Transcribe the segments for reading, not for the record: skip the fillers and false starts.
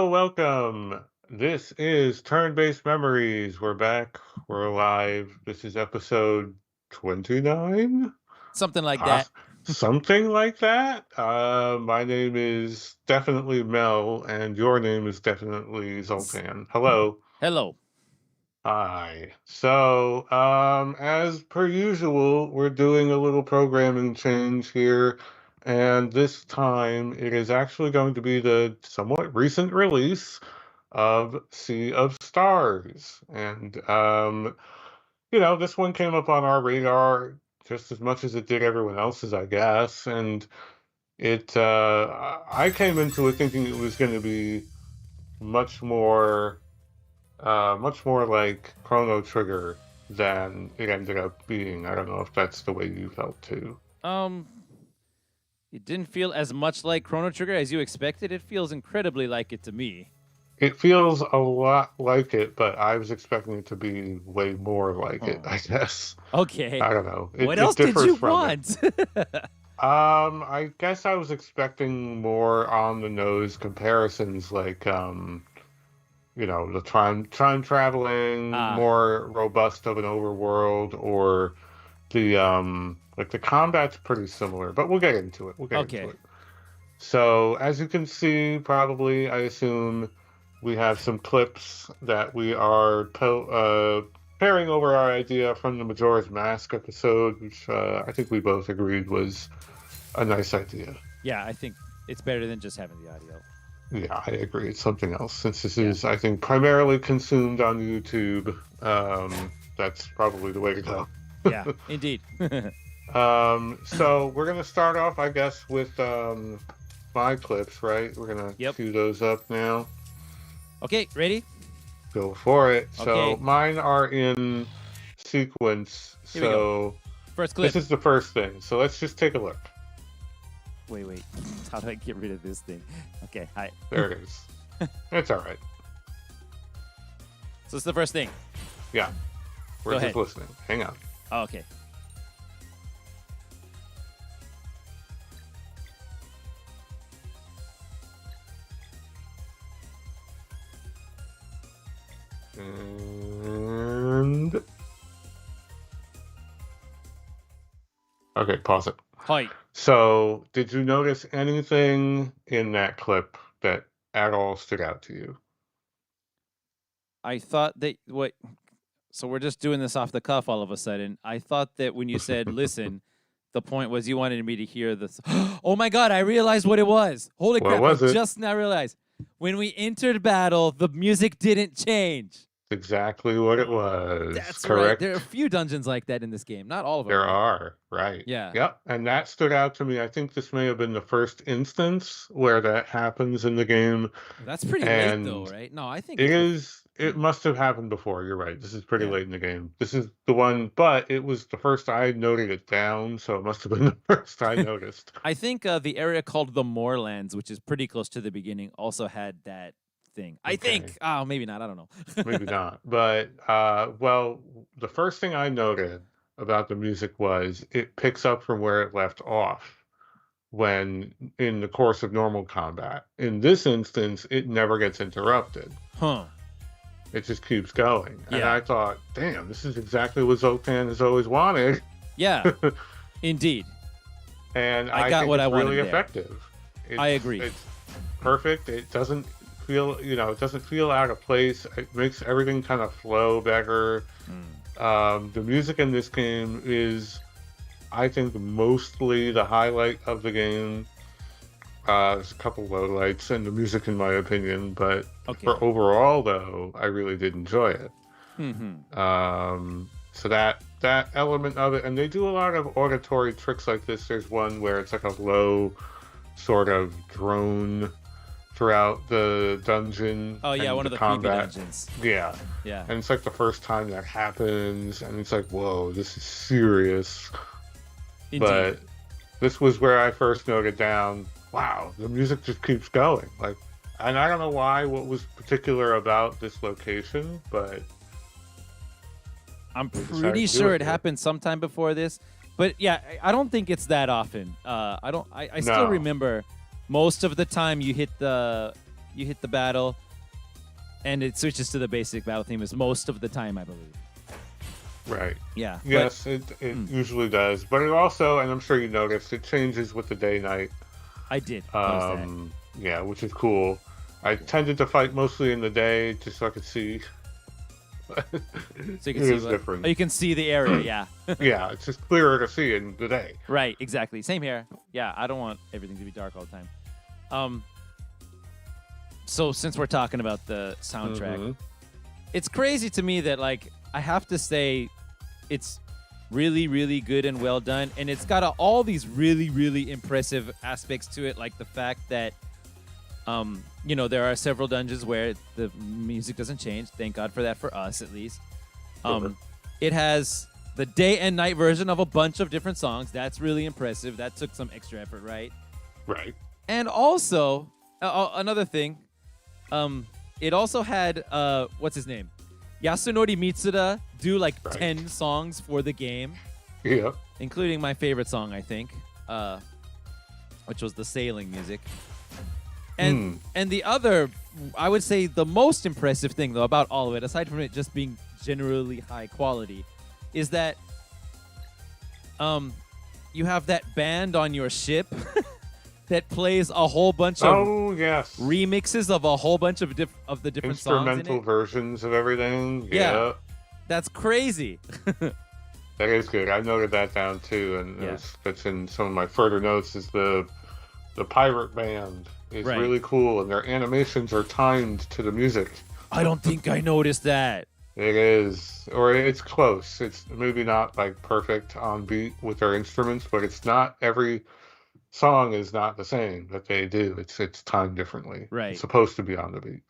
welcome. This is Turn-Based Memories. We're back. We're alive. This is episode 29? Something like Poss that. Something like that. My name is definitely Mel, and your name is definitely Zoltan. Hello. Hello. Hi. So, as per usual, we're doing a little programming change here, and this time it is actually going to be the somewhat recent release of Sea of Stars. And, this one came up on our radar just as much as it did everyone else's, I guess. And I came into it thinking it was going to be much more much more like Chrono Trigger than it ended up being. I don't know if that's the way you felt too. Um, it didn't feel as much like Chrono Trigger as you expected. It feels incredibly like it to me. It feels a lot like it, but I was expecting it to be way more like it, Oh. I guess. Okay. I don't know. What It else did differs you from want? I guess I was expecting more on the nose comparisons like the time traveling, Ah, more robust of an overworld, or the combat's pretty similar, but we'll get into it. We'll get into okay. it. So as you can see, probably I assume we have some clips that we are pairing over our idea from the Majora's Mask episode, which I think we both agreed was a nice idea. Yeah, I think it's better than just having the audio. Yeah, I agree. It's something else. Since this is, I think, primarily consumed on YouTube, that's probably the way to go. Yeah, indeed. So we're going to start off, I guess, with my clips, right? We're going to cue those up now. Okay, ready? Go for it. Okay. So mine are in sequence. Here we go. First clip. This is the first thing. So let's just take a look. Wait. How do I get rid of this thing? Okay, hi. There it is. It's all right. So it's the first thing. Yeah. We're just listening. Hang on. Oh, okay. And okay, pause it. Hi. So, did you notice anything in that clip that at all stood out to you? I thought that so we're just doing this off the cuff all of a sudden. I thought that when you said listen, the point was you wanted me to hear this. Oh my God, I realized what it was. Holy crap, I just now realized. When we entered battle, the music didn't change. Exactly what it was. That's correct. Right. There are a few dungeons like that in this game. Not all of them. There are, right. Yeah. Yep. And that stood out to me. I think this may have been the first instance where that happens in the game. That's pretty late though, right? No, I think it is. It must have happened before. You're right. This is pretty late in the game. This is the one, but it was the first I noted it down, so it must have been the first I noticed. I think the area called the Moorlands, which is pretty close to the beginning, also had that thing. I think. Oh, maybe not. I don't know. Maybe not. But well, the first thing I noted about the music was it picks up from where it left off when in the course of normal combat. In this instance, it never gets interrupted. Huh. It just keeps going. Yeah. And I thought, damn, this is exactly what Zoltan has always wanted. Yeah. Indeed. And I got think what it's I wanted really there. effective. I agree. It's perfect. It doesn't feel, it doesn't feel out of place. It makes everything kind of flow better. The music in this game is, I think, mostly the highlight of the game. There's a couple lowlights in the music, in my opinion, but for overall, though, I really did enjoy it. So that element of it, and they do a lot of auditory tricks like this. There's one where it's like a low sort of drone throughout the dungeon. Oh yeah, one of the creepy dungeons. Yeah. And it's like the first time that happens, and it's like, whoa, this is serious. Indeed. But this was where I first noted down, wow, the music just keeps going. Like, and I don't know what was particular about this location, but I'm pretty sure it happened sometime before this. But yeah, I don't think it's that often. I still remember most of the time you hit the you hit the battle, and it switches to the basic battle theme is most of the time, I believe. Right. Yeah. Yes, it usually does. But it also, and I'm sure you noticed, it changes with the day-night. I did notice that. Yeah, which is cool. I tended to fight mostly in the day just so I could see. So you can It see is different. you can see the area, yeah. Yeah, it's just clearer to see in the day. Right, exactly. Same here. Yeah, I don't want everything to be dark all the time. So since we're talking about the soundtrack, it's crazy to me that like I have to say it's really, really good and well done, and it's got all these really, really impressive aspects to it, like the fact that there are several dungeons where the music doesn't change. Thank God for that, for us at least. It has the day and night version of a bunch of different songs. That's really impressive. That took some extra effort, right? Right. And also, another thing, it also had, what's his name? Yasunori Mitsuda do like 10 songs for the game. Yeah. Including my favorite song, I think, which was the sailing music. And the other, I would say the most impressive thing, though, about all of it, aside from it just being generally high quality, is that you have that band on your ship that plays a whole bunch of remixes of a whole bunch of the different instrumental songs in it. versions of everything. Yeah. That's crazy. That is good. I noted that down too, and that's in some of my further notes. Is the pirate band is really cool, and their animations are timed to the music. I don't think I noticed that. It is, or it's close. It's maybe not like perfect on beat with their instruments, but it's not every song is not the same that they do. It's timed differently. Right. It's supposed to be on the beat.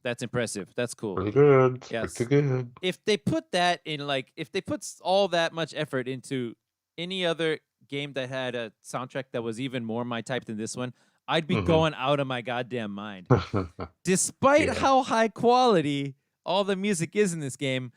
That's impressive. That's cool. Pretty good. Yes. Pretty good. If they put that in, like, if they put all that much effort into any other game that had a soundtrack that was even more my type than this one, I'd be going out of my goddamn mind. Despite how high quality all the music is in this game,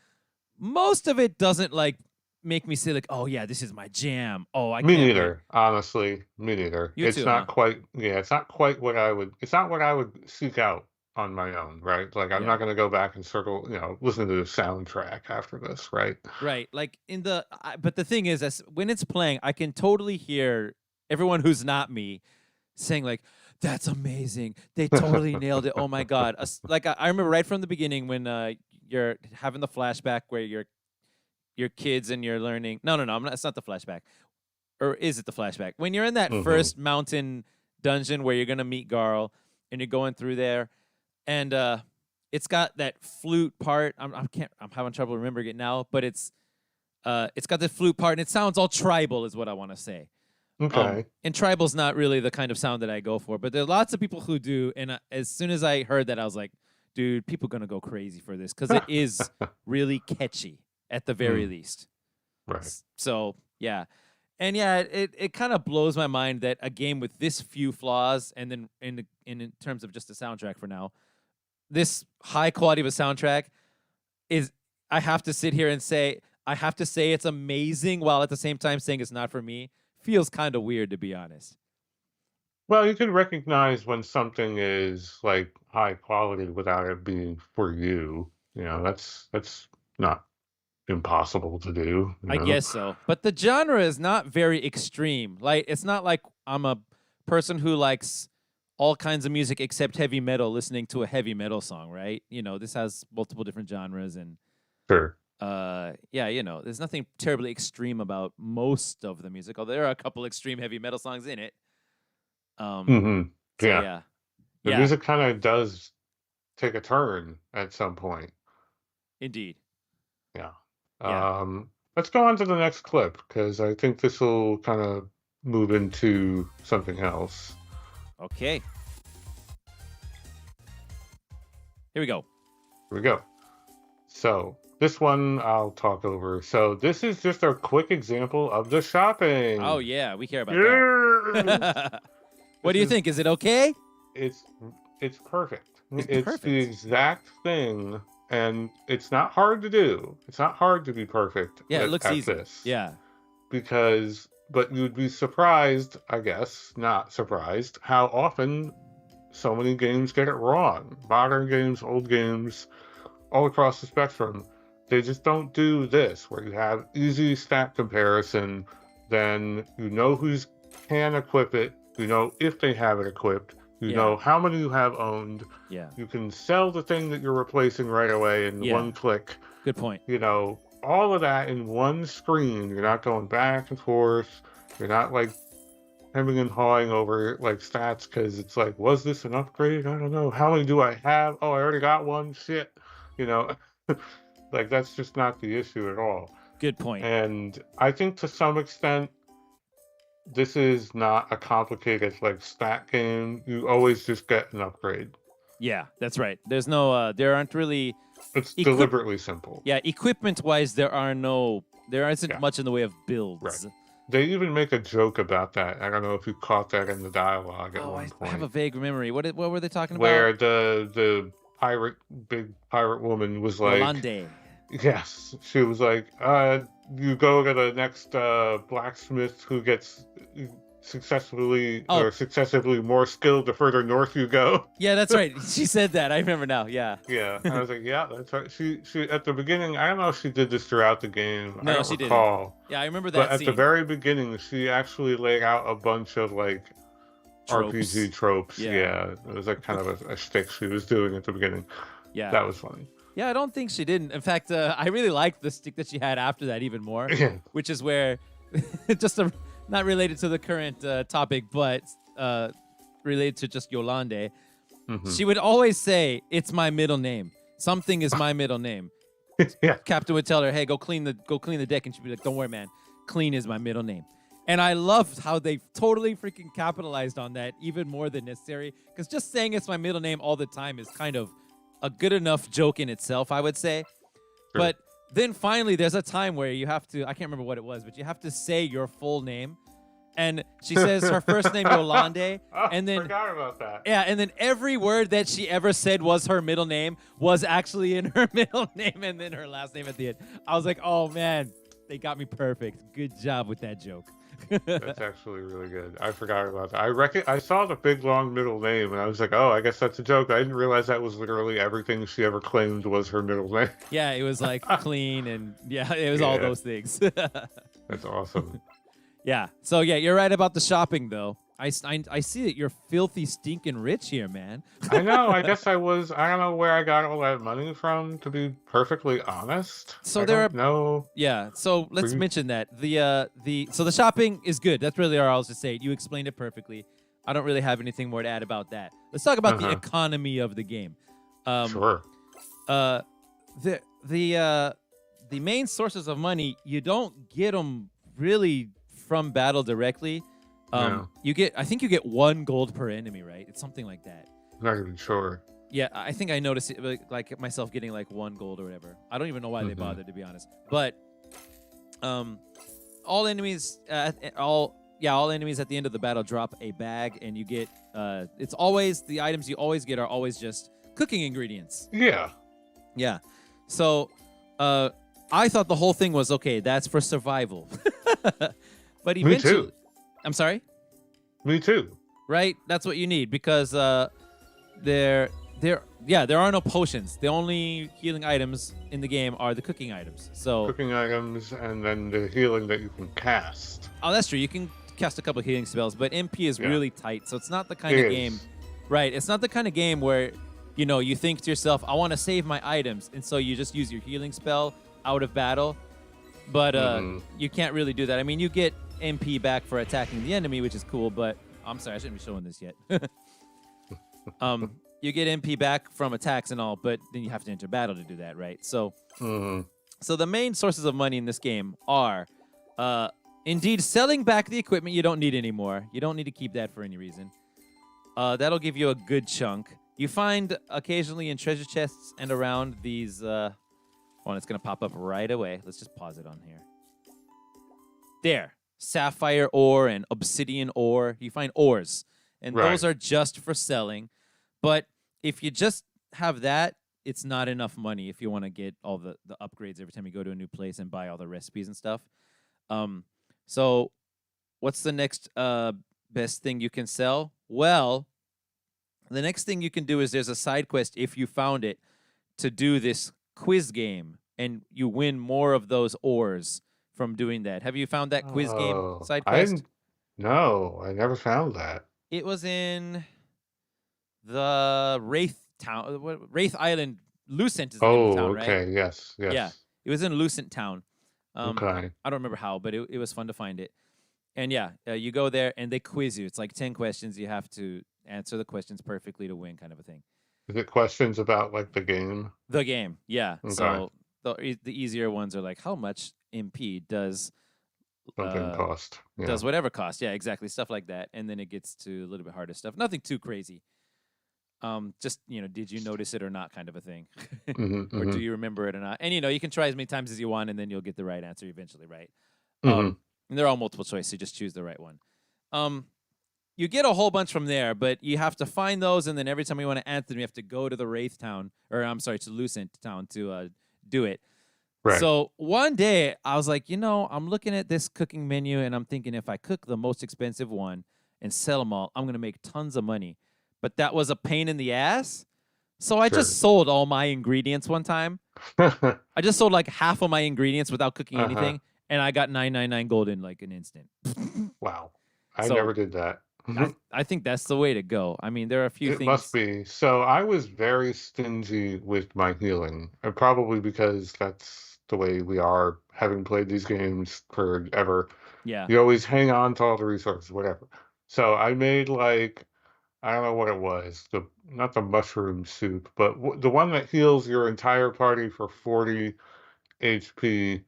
most of it doesn't like make me say like, oh yeah, this is my jam. Oh, I Me can't neither. Honestly, me neither. You it's too, not huh? quite. Yeah, it's not quite what I would. It's not what I would seek out on my own. Right. Like I'm not going to go back and circle. Listen to the soundtrack after this. Right. Right. Like in the, but the thing is, as when it's playing, I can totally hear everyone who's not me saying like, "That's amazing! They totally nailed it! Oh my god!" Like I remember right from the beginning when you're having the flashback where your kids and you're learning. No, I'm not. It's not the flashback, or is it the flashback? When you're in that first mountain dungeon where you're gonna meet Garl and you're going through there, and it's got that flute part. I'm having trouble remembering it now, but it's got the flute part and it sounds all tribal, is what I want to say. Okay. And tribal's not really the kind of sound that I go for, but there are lots of people who do. And as soon as I heard that, I was like, dude, people are gonna go crazy for this because it is really catchy at the very least. Right. So yeah. And yeah, it kind of blows my mind that a game with this few flaws, and then in terms of just the soundtrack for now, this high quality of a soundtrack is, I have to sit here and say, I have to say it's amazing while at the same time saying it's not for me. Feels kind of weird, to be honest. Well, you can recognize when something is like high quality without it being for you. That's not impossible to do. I guess so. But the genre is not very extreme. Like, it's not like I'm a person who likes all kinds of music except heavy metal listening to a heavy metal song, right? This has multiple different genres and Sure. there's nothing terribly extreme about most of the music, although there are a couple extreme heavy metal songs in it. Yeah. The music kind of does take a turn at some point. Indeed. Yeah. Yeah. Let's go on to the next clip because I think this will kind of move into something else. Okay. Here we go. Here we go. So this one I'll talk over. So this is just a quick example of the shopping. Oh yeah, we care about that. What do you think? Is it okay? It's perfect. It's the exact thing, and it's not hard to do. It's not hard to be perfect. Yeah, it looks easy. This. Yeah. But you'd be surprised, I guess, not surprised, how often so many games get it wrong. Modern games, old games, all across the spectrum, they just don't do this where you have easy stat comparison, then you know who's can equip it, you know if they have it equipped, you Yeah. know how many you have owned, Yeah. you can sell the thing that you're replacing right away in Yeah. one click, Good point. you know, all of that in one screen. You're not going back and forth. You're not like hemming and hawing over like stats because it's like, was this an upgrade? I don't know. How many do I have? Oh, I already got one. Shit. You know, like that's just not the issue at all. Good point. And I think to some extent, this is not a complicated like stat game. You always just get an upgrade. Yeah, that's right. There's no there aren't really It's equip deliberately simple. yeah, equipment wise there isn't Yeah, much in the way of right. builds. They even make a joke about that. I don't know if you caught that in the dialogue at Oh, one I have a point, vague memory. What were they talking about? where the pirate big pirate woman was like, Yolande. yes, she was like, you go to the next blacksmith who gets successfully Oh, or successively more skilled the further north you go. yeah, that's right. She said that. I remember now. Yeah. Yeah, I was like, yeah, that's right. She at the beginning, I don't know if she did this throughout the game. I No, don't she didn't. recall. Yeah, I remember But that at the scene. very beginning, she actually laid out a bunch of like Tropes. RPG tropes. Yeah. Yeah, it was like kind of a shtick she was doing at the beginning. Yeah. That was funny. Yeah, I don't think she didn't. In fact, I really liked the stick that she had after that even more, Yeah. which is where, not related to the current topic, but related to just Yolande. Hmm. She would always say, "It's my middle name. Something is my middle name." Yeah. Captain would tell her, "Hey, go clean the deck," and she'd be like, "Don't worry, man. Clean is my middle name." And I loved how they totally freaking capitalized on that even more than necessary. Because just saying it's my middle name all the time is kind of a good enough joke in itself, I would say. Sure. But then finally, there's a time where you have to, I can't remember what it was, but you have to say your full name. And she says her first name, Yolande. Oh, And then, forgot about that. yeah, and then every word that she ever said was her middle name was actually in her middle name and then her last name at the end. I was like, oh man, they got me perfect. Good job with that joke. That's actually really good. I forgot about that. I saw the big long middle name and I was like, oh, I guess that's a joke. I didn't realize that was literally everything she ever claimed was her middle name. Yeah, it was like clean and yeah, it was all Yeah. those things. That's awesome. Yeah. So yeah, you're right about the shopping though. I see that you're filthy stinking rich here, man. I know. I guess I was. I don't know where I got all that money from, to be perfectly honest. So I there don't know. Yeah. So let's you- mention that so the shopping is good. That's really all I was to say. You explained it perfectly. I don't really have anything more to add about that. Let's talk about the Uh-huh. economy of the game. Sure. Uh, the main sources of money, you don't get them really from battle directly. No. I think you get 1 gold per enemy, right? It's something like that. Not even sure. Yeah, I think I noticed it, like myself getting like 1 gold or whatever. I don't even know why they Mhm. bothered, to be honest. But all enemies, all enemies at the end of the battle drop a bag, and you get. It's always the items you always get are always just cooking ingredients. Yeah. Yeah, so I thought the whole thing was okay. That's for survival. But Me eventually, too. I'm sorry. Me too. Right? That's what you need because there are no potions. The only healing items in the game are the cooking items. So Cooking items and then the healing that you can cast. oh, that's true. You can cast a couple of healing spells, but MP is Yeah. really tight. So it's not the kind It of is. game, right? It's not the kind of game where you think to yourself, "I want to save my items," and so you just use your healing spell out of battle. But Mhm. you can't really do that. I mean, you get MP back for attacking the enemy, which is cool. But I'm sorry, I shouldn't be showing this yet. You get MP back from attacks and all, but then you have to enter battle to do that, right? So, Mhm. so the main sources of money in this game are, indeed, selling back the equipment you don't need anymore. You don't need to keep that for any reason. That'll give you a good chunk. You find occasionally in treasure chests and around these. Oh, it's gonna pop up right away. Let's just pause it on here. There, sapphire ore and obsidian ore. You find ores, and those Right. are just for selling. But if you just have that, it's not enough money if you want to get all the upgrades every time you go to a new place and buy all the recipes and stuff. So what's the next best thing you can sell? Well, The next thing you can do is there's a side quest if you found it to do this quiz game, and you win more of those ores from doing that. Have you found that quiz game Oh, side quest? no, I never found that. It was in the Wraith town, Wraith Island. Lucent is the name of the Oh, town, right? okay. Yes, Yeah, yes. it was in Lucent town. Okay. I don't remember how, but it was fun to find it. And yeah, you go there and they quiz you. It's like 10 questions. You have to answer the questions perfectly to win, kind of a thing. Is it questions about like the game? The game, yeah. Okay. So the easier ones are like, how much MP Something uh, cost. Yeah. does whatever cost? Yeah, exactly, stuff like that. And then it gets to a little bit harder stuff. Nothing too crazy. Just did you notice it or not, kind of a thing, hmm or hmm do you remember it or not? And you can try as many times as you want, and then you'll get the right answer eventually, right? hmm And they're all multiple choice, so just choose the right one. You get a whole bunch from there, but you have to find those, and then every time you want to answer them, you have to go to the Wraith town, or I'm sorry, to Lucent town to do it. Right. So one day I was like, I'm looking at this cooking menu, and I'm thinking if I cook the most expensive one and sell them all, I'm gonna make tons of money. But that was a pain in the ass. So I Sure. just sold all my ingredients one time. I just sold like half of my ingredients without cooking Uh-huh. anything, and I got 999 gold in like an instant. Wow. I So never did that. I think that's the way to go. I mean, there are a few It must things. be. So I was very stingy with my healing, and probably because that's the way we are, having played these games forever. Yeah, You always hang on to all the resources, whatever. So I made like, I don't know what it was, the not the mushroom soup, but the one that heals your entire party for 40 HP.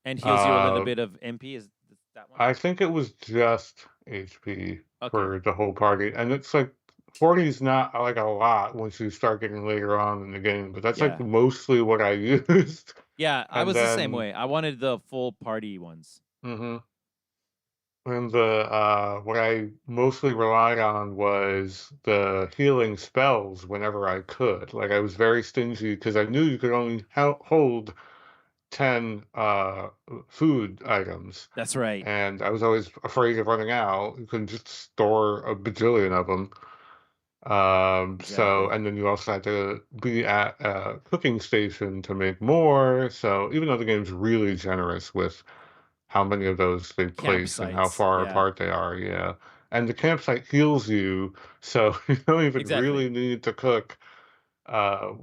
and heals you a little Uh, bit of MP. Is that one? I think it was just HP Okay. for the whole party, and it's like 40 is not like a lot once you start getting later on in the game, but that's like Yeah. mostly what I used. Yeah, I And was the same then, way. I wanted the full party ones. hmm and the what I mostly relied on was the healing spells whenever I could. Like I was very stingy because I knew you could only hold 10 food items, That's right. and I was always afraid of running out. You couldn't just store a bajillion of them. So, Exactly. and then you also had to be at a cooking station to make more. So, even though the game's really generous with how many of those they place and how Campsites. far Yeah. apart they are, yeah. And the campsite heals you, so you don't even Exactly. really need to cook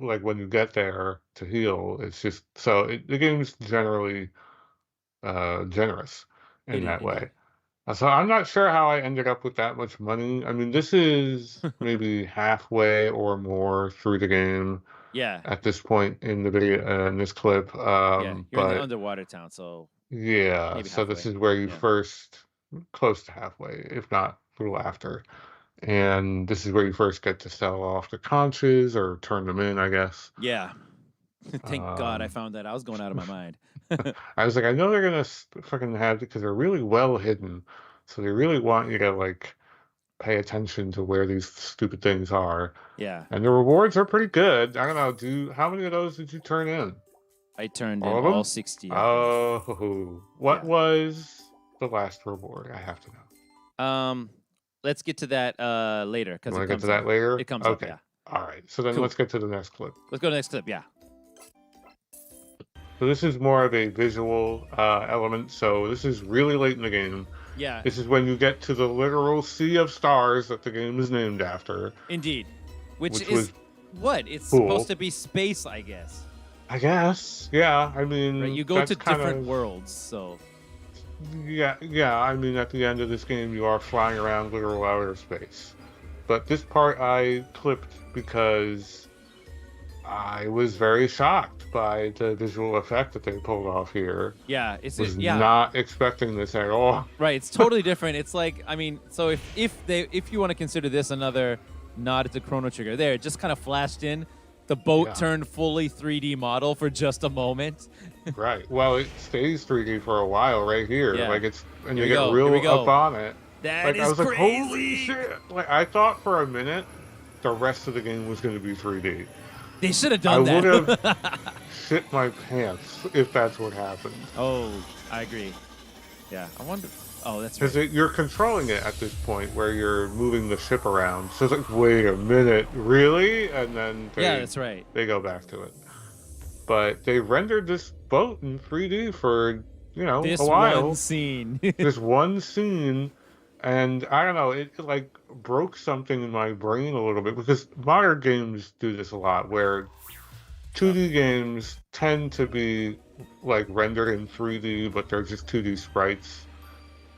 like when you get there to heal. It's just so the game's generally generous in that Indeed. way. So I'm not sure how I ended up with that much money. I mean, this is maybe halfway or more through the game Yeah. at this point in the video, in this clip. Yeah. You're in the But underwater town, so yeah, maybe so this halfway. is where you Yeah. first, close to halfway, if not a little after. And this is where you first get to sell off the conches or turn them in, I guess. Yeah. Thank God I Um, found that. I was going out of my mind. I was like, I know they're gonna fucking have it because they're really well hidden. So they really want you to like pay attention to where these stupid things are. Yeah. And the rewards are pretty good. I don't know, how many of those did you turn in? I turned All in of all them? 60 of them. Oh, what Yeah. was the last reward? I have to know. Um, let's get to that later You because want it to get comes to up. that later? It comes up, Okay. yeah. All right. So then Cool. let's get to the next clip. Let's go to the next clip. Yeah. So this is more of a visual element. So this is really late in the game. Yeah. This is when you get to the literal sea of stars that the game is named after, Indeed. Which which is was what? It's supposed cool. to be space, I guess. I guess. Yeah. I Right? mean, You go to that's kind different of, worlds, so yeah, yeah. I mean, at the end of this game, you are flying around literal outer space. But this part I clipped because I was very shocked by the visual effect that they pulled off here. yeah, Was yeah. not expecting this at all. Right, it's totally different. It's like, I mean, so if you want to consider this another nod to Chrono Trigger, there it just kind of flashed in. The boat Yeah. turned fully 3D model for just a moment. Right. Well, it stays 3D for a while right here. Yeah. Like and Here you we get go. Here we real up go. on it. That Like I is was like, holy crazy. shit! Like I thought for a minute the rest of the game was going to be 3D. They should have I done would have that. shit my pants if that's what happened. Oh, I agree. Yeah, I wonder. Oh, that's Because right. you're controlling it at this point where you're moving the ship around. So it's like, wait a minute, really? And then Yeah, that's right. they go back to it. But they rendered this boat in 3D for, a This one while. scene. This one scene, and I don't know, it like broke something in my brain a little bit because modern games do this a lot where Yep. 2D games tend to be like rendered in 3D, but they're just 2D sprites.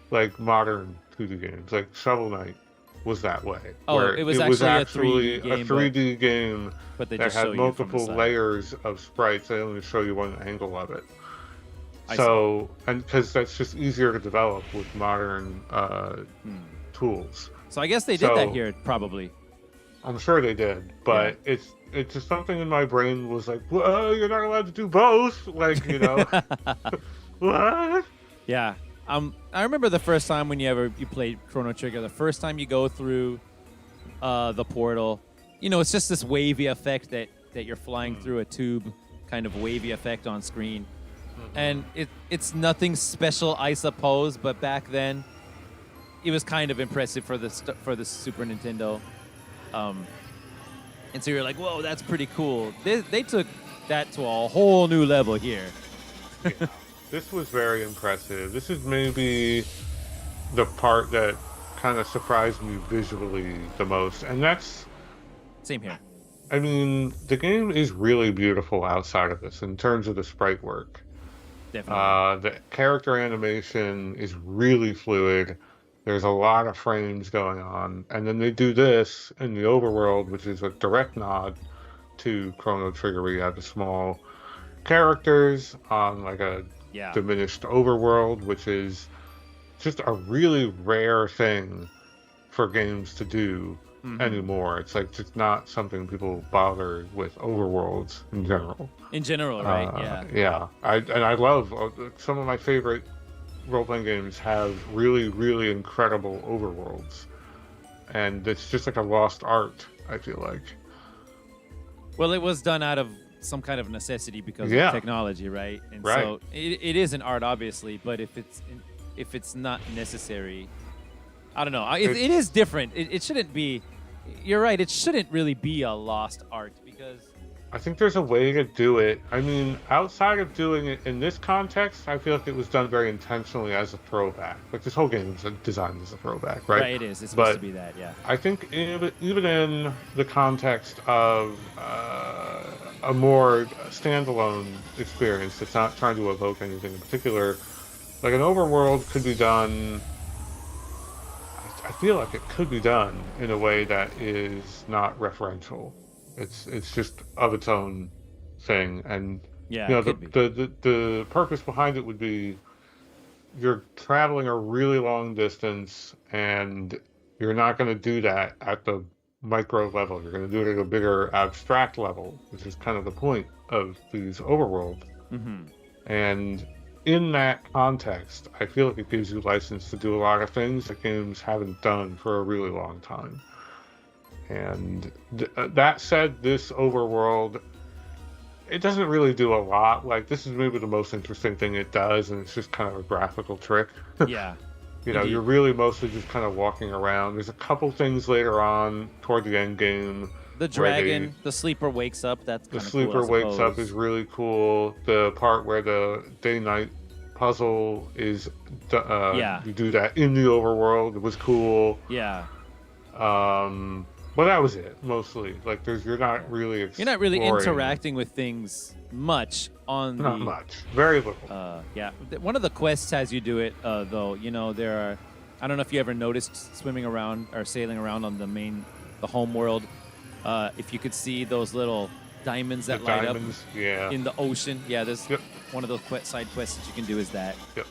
Like modern 2D games, like Shovel Knight was that way, Oh, where it was it was actually a actually 3D a game, but 3D game they that just show had you from the multiple side. layers of sprites. They only show you one angle of it. I see. So, and because that's just easier to develop with modern Hmm. tools. So I guess they did that So here, probably. I'm sure they did, Yeah. but it's just something in my brain was like, well, you're not allowed to do both. Like, what? Yeah. I remember the first time when you played Chrono Trigger, the first time you go through the portal, it's just this wavy effect that you're flying through a tube, kind of wavy effect on screen. And it's nothing special, I suppose, but back then it was kind of impressive for the Super Nintendo. And so you're like, whoa, that's pretty cool. They took that to a whole new level here. Yeah. This was very impressive. This is maybe the part that kind of surprised me visually the most. And that's, Same here. I mean, the game is really beautiful outside of this in terms of the sprite work. Definitely. The character animation is really fluid. There's a lot of frames going on. And then they do this in the overworld, which is a direct nod to Chrono Trigger, where you have the small characters on like a Yeah. diminished overworld, which is just a really rare thing for games to do anymore. It's like just not something people bother with overworlds in general. In general, right? Yeah. Yeah. I love some of my favorite role-playing games have really, really incredible overworlds, and it's just like a lost art, I feel like. Well, it was done out of some kind of necessity because of Yeah. technology, right? And Right. so it is an art, obviously, but if it's not necessary, I don't know. It is different. It shouldn't be. You're right. It shouldn't really be a lost art because I think there's a way to do it. I mean, outside of doing it in this context, I feel like it was done very intentionally as a throwback. Like this whole game is designed as a throwback, right? right, it is. It's supposed to But be that. Yeah. I think even in the context of a more standalone experience that's not trying to evoke anything in particular, like an overworld could be done. I feel like it could be done in a way that is not referential. It's just of its own thing, and Yeah. It could be. the purpose behind it would be you're traveling a really long distance, and you're not going to do that at the micro level. You're going to do it at a bigger abstract level, which is kind of the point of these overworlds. Mm-hmm. And in that context, I feel like it gives you license to do a lot of things that games haven't done for a really long time. And that said, this overworld, it doesn't really do a lot. Like, this is maybe the most interesting thing it does, and it's just kind of a graphical trick. Yeah. You're Indeed. really mostly just kind of walking around. There's a couple things later on toward the end game The where dragon, the sleeper wakes up. That's the kind of cool, sleeper I wakes up suppose. is really cool. The part where the day-night puzzle is, Yeah. you do that in the overworld. It was cool. Yeah. But that was it mostly. Like, you're not really You're not really exploring. interacting with things much on Not the. much. Very little. Yeah. One of the quests has you do it, though. There are. I don't know if you ever noticed swimming around or sailing around on the home world. If you could see those little diamonds The that light diamonds, yeah. up in the ocean. Yeah, there's Yep. one of those side quests that you can do is that. Yep.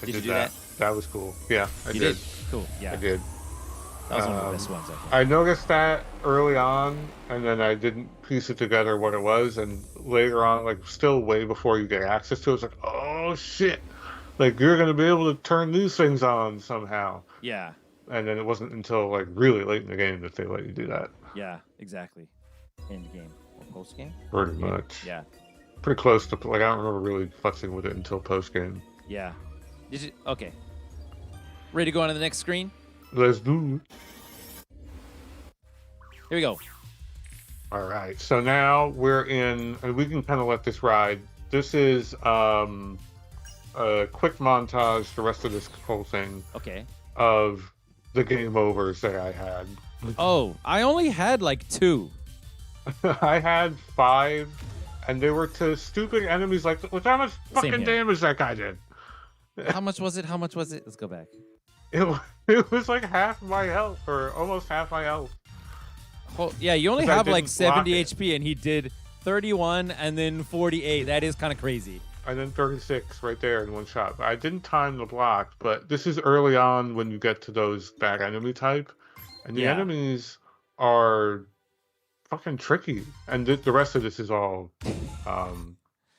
I Did you did do that? That was cool. Yeah, I You did. did? Cool. Yeah. I did. That was one of the best ones, I think. I noticed that early on, and then I didn't piece it together what it was. And later on, like still way before you get access to it, it's like, oh shit! Like you're gonna be able to turn these things on somehow. Yeah. And then it wasn't until like really late in the game that they let you do that. Yeah. Exactly. End game or post game? Pretty much. Yeah. Pretty close to like I don't remember really futzing with it until post game. Yeah. Did you? Okay. Ready to go on to the next screen? Let's do it. Here we go. All right. So now we're in, and we can kind of let this ride. This is a quick montage, the rest of this whole thing, Okay. of the game overs that I had. Oh, I only had like 2. I had 5, and they were to stupid enemies like, look how much fucking damage that guy did. How much was it? How much was it? Let's go back. It was like half my health, or almost half my health. Well, yeah, you only 'Cause I have like didn't 70 block it. HP, and he did 31 and then 48. That is kind of crazy. And then 36 right there in one shot. I didn't time the block, but this is early on when you get to those bad enemy type. And the Yeah. enemies are fucking tricky. And the rest of this is all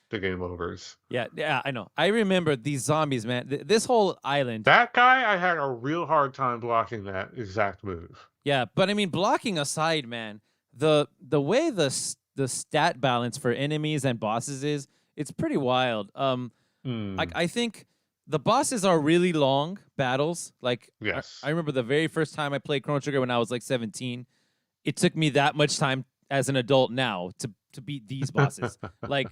the game overs. Yeah, I know. I remember these zombies, man. This whole island. That guy, I had a real hard time blocking that exact move. Yeah, but I mean, blocking aside, man, the way the stat balance for enemies and bosses is, it's pretty wild. I think the bosses are really long battles. Like, Yes. I remember the very first time I played Chrono Trigger when I was like 17. It took me that much time as an adult now to beat these bosses. Like,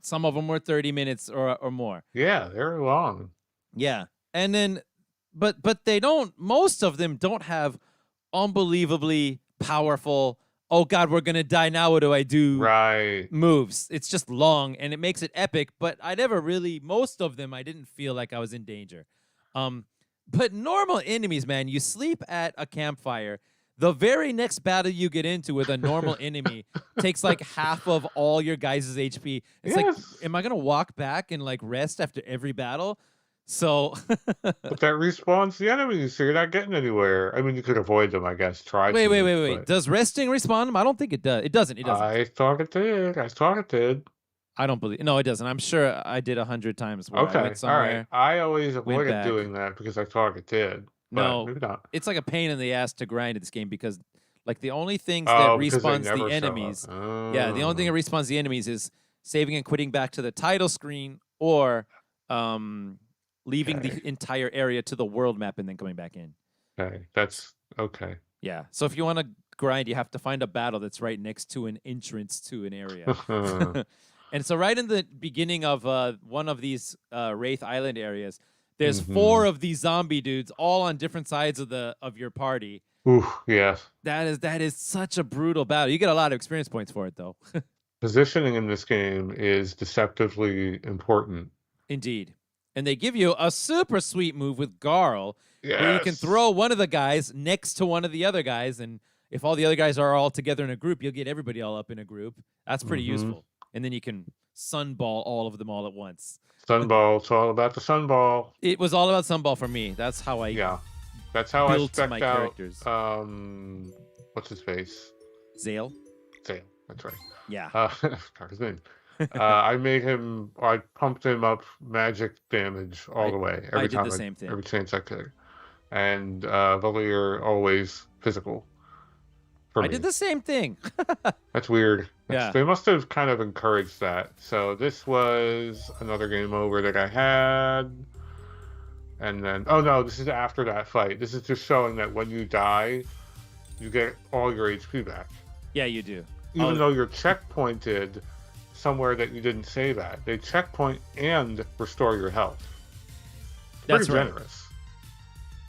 some of them were 30 minutes or more. Yeah, they're long. Yeah. And then, but they don't, most of them don't have unbelievably powerful, oh God, we're going to die now, what do I do? Right. Moves. It's just long and it makes it epic, but I never really, most of them, I didn't feel like I was in danger. But normal enemies, man, you sleep at a campfire. The very next battle you get into with a normal enemy takes like half of all your guys' HP. It's like, am I going to walk back and like rest after every battle? So. But that respawns the enemies, so you're not getting anywhere. I mean, you could avoid them, I guess. Wait. Does resting respawn them? I don't think it does. It doesn't. I thought it did. I don't believe. No, it doesn't. I'm sure I did 100 times. Where I went somewhere, all right. I always avoided back. doing that because I thought it did. But No, maybe not. It's like a pain in the ass to grind in this game because, like, the only things Oh, that because they respawns never the show enemies. up. Yeah, the only thing that respawns the enemies is saving and quitting back to the title screen or leaving the entire area to the world map and then coming back in. Okay, that's okay. Yeah, so if you want to grind, you have to find a battle that's right next to an entrance to an area. And so right in the beginning of one of these Wraith Island areas, there's 4 of these zombie dudes all on different sides of your party. Ooh, yes. That is such a brutal battle. You get a lot of experience points for it, though. Positioning in this game is deceptively important. Indeed. And they give you a super sweet move with Garl, where you can throw one of the guys next to one of the other guys, and if all the other guys are all together in a group, you'll get everybody all up in a group. That's pretty useful. And then you can sunball all of them all at once. Sunball. It's all about the sunball. It was all about sunball for me. That's how I That's how I built spec'd my out, characters. What's his face? Zale? Zale. That's right. Yeah. Forgot his name. I pumped him up magic damage all the way. Every time the same thing. Every chance I could. And Valier always physical. I did the same thing. That's weird. Yeah. They must have kind of encouraged that. So this was another game over that I had. And then, oh no, this is after that fight. This is just showing that when you die, you get all your HP back. Yeah, you do. Even though you're checkpointed somewhere that you didn't save at. They checkpoint and restore your health. That's Pretty right. generous.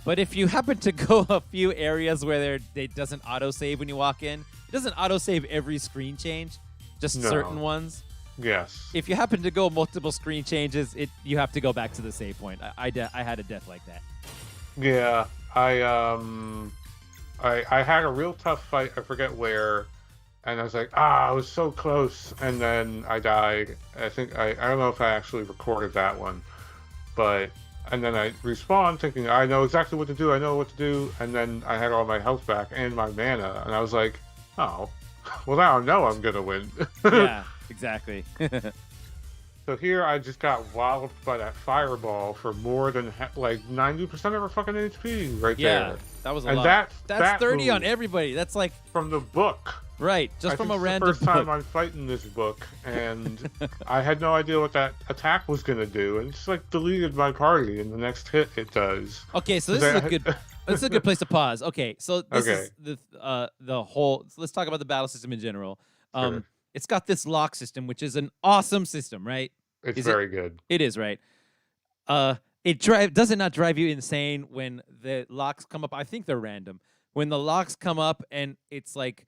But if you happen to go a few areas where it doesn't autosave when you walk in, it doesn't autosave every screen change, just certain ones. Yes. If you happen to go multiple screen changes, you have to go back to the save point. I had a death like that. Yeah, I had a real tough fight. I forget where, and I was like, I was so close, and then I died. I think I don't know if I actually recorded that one, but. And then I respawned thinking, I know exactly what to do, and then I had all my health back and my mana, and I was like, oh, well now I know I'm gonna win. Yeah, exactly. So here I just got walloped by that fireball for more than like 90% of her fucking HP right there. Yeah, that was a and lot. That's 30 move on everybody. That's like... From the book. Right, I just from think a this is the random first time book. I'm fighting this book, and I had no idea what that attack was gonna do, and it's like deleted my party in the next hit it does. Okay, so Because this is a I, good this is a good place to pause. Okay, so this okay, is the whole. So let's talk about the battle system in general. sure, It's got this lock system, which is an awesome system, right? it's Is it? very good. It is, right? Does it not drive you insane when the locks come up? I think they're random. When the locks come up and it's like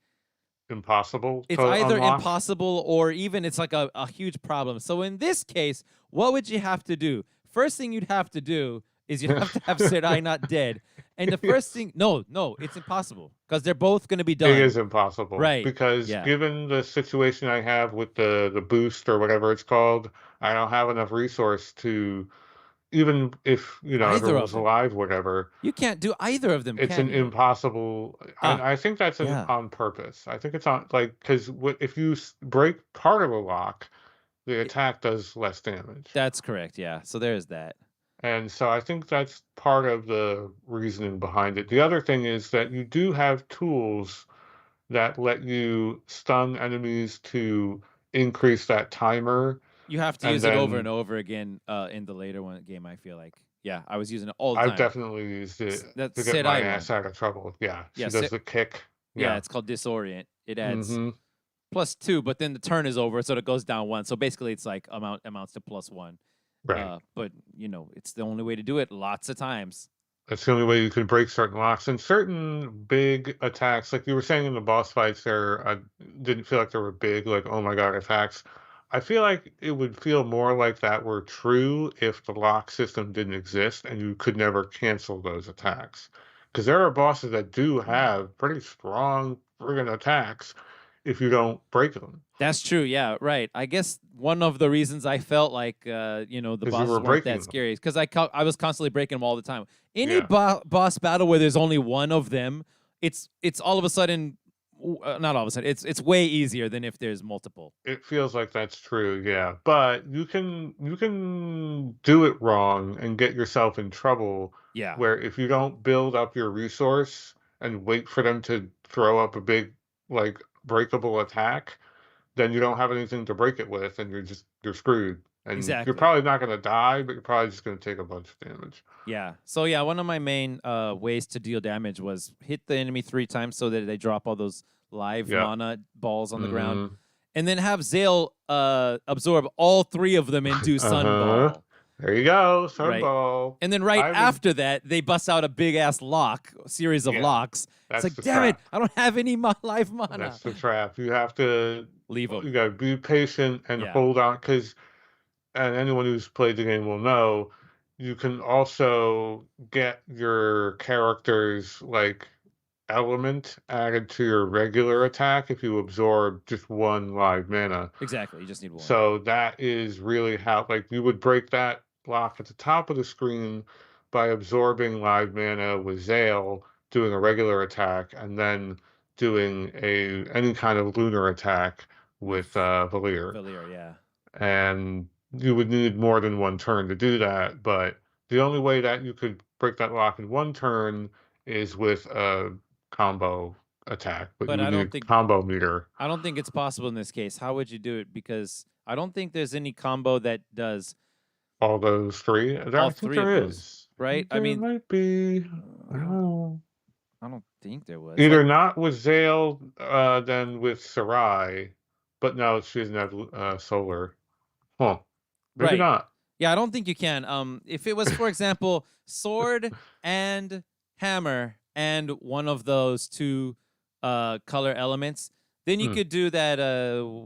Impossible it's to either unlock. impossible or even it's like a huge problem. So in this case, what would you have to do? First thing you'd have to do is you'd have to have Serai not dead. And the first Yes. thing, no, it's impossible because they're both going to be It done. is impossible Right. because Yeah. given the situation I have with the boost or whatever it's called, I don't have enough resource to even if Either everyone of was them. alive, whatever. You can't do either of them, It's can an you? impossible. Ah, I think that's yeah. on purpose. I think it's on like because if you break part of a lock, the It- attack does less damage. that's correct. Yeah. So there's that. And so I think that's part of the reasoning behind it. The other thing is that you do have tools that let you stun enemies to increase that timer. You have to And use it over and then over again in the later one game, I feel like. Yeah, I was using it all the I've time. definitely used it That to get my Serai one. ass out of trouble. Yeah, Yeah, she does the kick. yeah, Yeah. it's called Disorient. It adds Mm-hmm. +2, but then the turn is over, so it goes down 1. So basically, it's like amounts to +1. Right. But it's the only way to do it. Lots of times. That's the only way you can break certain locks. And certain big attacks, like you were saying in the boss fights there, I didn't feel like there were big, like, oh my God, attacks. I feel like it would feel more like that were true if the lock system didn't exist and you could never cancel those attacks. Because there are bosses that do have pretty strong friggin' attacks if you don't break them. That's true. Yeah, right. I guess one of the reasons I felt like the Because you bosses were weren't that breaking them. scary is because I was constantly breaking them all the time. Any Yeah. boss battle where there's only one of them, it's all of a sudden not all of a sudden. It's way easier than if there's multiple. It feels like that's true, yeah. But you can do it wrong and get yourself in trouble Yeah, where if you don't build up your resource and wait for them to throw up a big like breakable attack, then you don't have anything to break it with and you're screwed. And you're exactly. probably not gonna die, but you're probably just gonna take a bunch of damage. Yeah. So yeah, one of my main ways to deal damage was hit the enemy 3 times so that they drop all those live Yeah. mana balls on the ground, Mm-hmm. and then have Zale absorb all 3 of them and do Uh-huh. Sunball. There you go, Right. Sunball. And then right I would after that, they bust out a big ass lock, series of yeah, locks. It's that's like, the damn it, trap. I don't have any live mana. That's the trap. You have to Leave them. you gotta be patient and Yeah. hold on because and anyone who's played the game will know you can also get your character's like element added to your regular attack if you absorb just one live mana. Exactly. You just need one. So that is really how like you would break that block at the top of the screen by absorbing live mana with Zale, doing a regular attack, and then doing a any kind of lunar attack With with Valir. Valir, yeah. And you would need more than one turn to do that, but the only way that you could break that lock in one turn is with a combo attack, but you But would need a combo meter. I don't think it's possible in this case. How would you do it? Because I don't think there's any combo that does All those three? all I think 3 of there those, is. I right? think I there mean, might be. I I don't don't know. I don't think there was. Either Like, not with Zale, then with Sarai, but no, she doesn't have solar. Huh. Maybe right. not. Yeah, I don't think you can. If it was, for example, sword and hammer and one of those 2 color elements, then you Hmm. could do that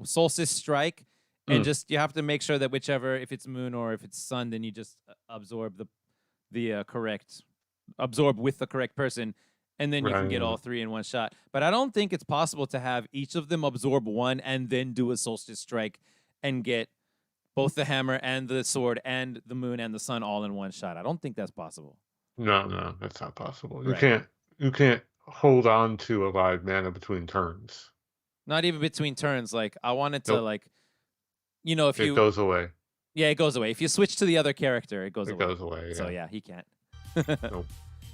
solstice strike and Hmm. just you have to make sure that whichever if it's moon or if it's sun, then you just absorb the correct absorb with the correct person, and then you can get all Right. 3 in one shot. But I don't think it's possible to have each of them absorb one and then do a solstice strike and get both the hammer and the sword and the moon and the sun all in one shot. I don't think that's possible. No, no, that's not possible. You Right. can't you can't hold on to a live mana between turns. Not even between turns. Like I wanted to Nope. like if It you goes away. yeah, it goes away. If you switch to the other character, it goes It away. goes away, So yeah. yeah, he can't. Nope.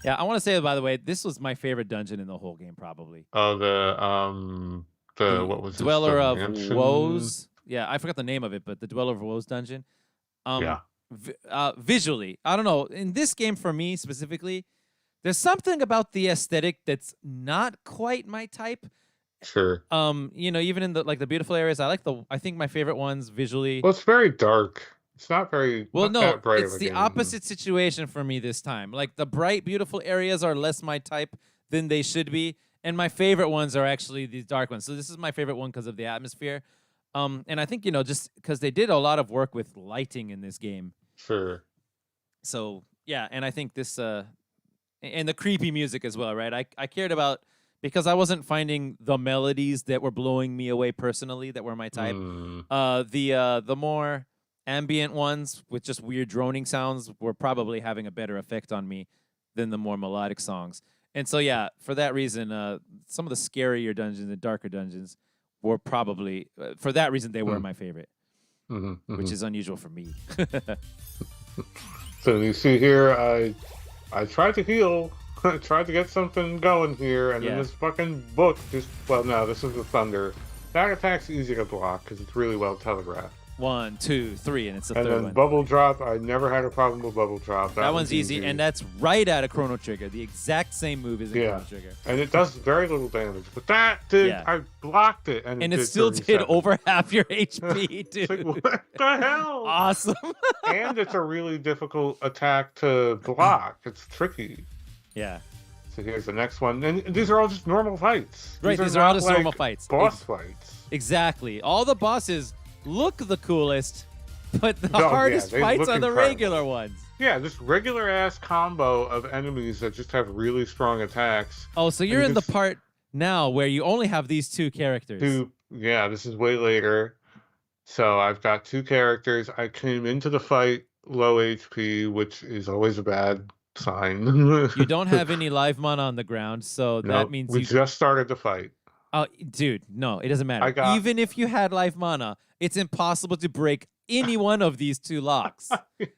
Yeah, I want to say by the way, this was my favorite dungeon in the whole game probably. Oh, the the The what was this? The Dweller of mansion? Woes. Yeah, I forgot the name of it, but the Dweller of Woes dungeon. Um, Yeah, visually, I don't know. In this game, for me specifically, there's something about the aesthetic that's not quite my type. sure. Even in the beautiful areas, I think my favorite ones visually. Well, it's very dark. It's Well, not no, that bright of it's a the game. opposite situation for me this time. Like the bright, beautiful areas are less my type than they should be, and my favorite ones are actually these dark ones. So this is my favorite one because of the atmosphere. And I think just because they did a lot of work with lighting in this game. Sure. So yeah, and I think this and the creepy music as well, right? I cared about because I wasn't finding the melodies that were blowing me away personally that were my type. Hmm. The more ambient ones with just weird droning sounds were probably having a better effect on me than the more melodic songs. And so yeah, for that reason, some of the scarier dungeons and darker dungeons were probably for that reason they were Hmm. my favorite, Hmm. which Hmm. is unusual for me. So you see here, I tried to heal, I tried to get something going here, and then Yeah. this fucking book just, well, no, this is the thunder. That attack's easy to block because it's really well telegraphed. 1, 2, 3, and it's the And third then one. bubble drop, I never had a problem with bubble drop. That one's easy, and that's right out of Chrono Trigger. The exact same move as in yeah, Chrono Trigger. and it does very little damage. But that did, Yeah. I blocked it, and And it it did still did 37. over half your HP, It's like, dude. what the hell? Awesome. And it's a really difficult attack to block. It's tricky. Yeah. So here's the next one. And these are all just normal fights. Right, these are all not just like normal fights. Boss fights. Exactly. All the bosses look the coolest, but the Oh, yeah, hardest they fights look are the incredible. regular ones. Yeah, this regular ass combo of enemies that just have really strong attacks. Oh, so you're you in can the part now where you only have these two characters. Yeah, this is way later. So I've got two characters. I came into the fight low HP, which is always a bad sign. You don't have any live mana on the ground, so that No, means we you. just started the fight. Oh, dude, no, it doesn't matter. I got- Even if you had live mana, it's impossible to break any one of these two locks.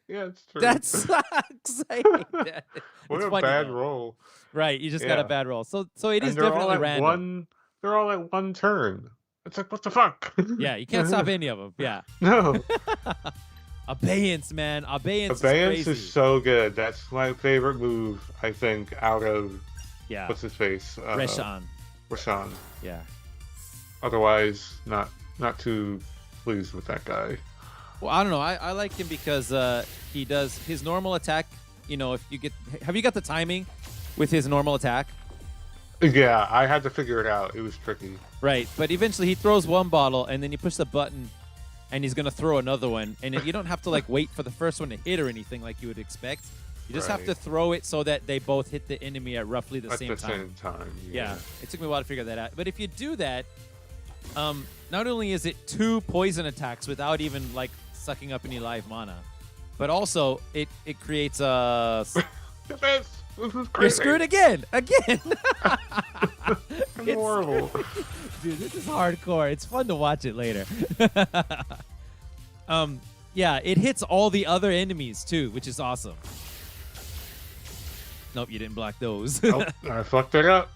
Yeah, it's true. That sucks. I hate that. What It's a funny, bad though. roll. Right, you just got a Yeah. bad roll. So it is And they're all definitely at random. they're all at one turn. It's like, what the fuck? Yeah, you can't stop any of them. Yeah. No. Abeyance, man. Abeyance Abeyance is crazy. is so good. That's my favorite move, I think, out of Yeah. what's his face? Reshan. Rashawn. Yeah. Otherwise, not too pleased with that guy. Well, I don't know. I like him because he does his normal attack. If you have you got the timing with his normal attack? Yeah, I had to figure it out. It was tricky. Right. But eventually he throws one bottle and then you push the button and he's going to throw another one. And you don't have to wait for the first one to hit or anything like you would expect. You just have Right. to throw it so that they both hit the enemy at roughly the At same the time. same time. Yeah. It took me a while to figure that out. But if you do that, not only is it 2 poison attacks without even sucking up any live mana, but also it creates a This is you're crazy. screwed again. It's It's- horrible. Dude, this is hardcore. It's fun to watch it later. Yeah, it hits all the other enemies too, which is awesome. Nope, you didn't block those. Oh, I fucked it up.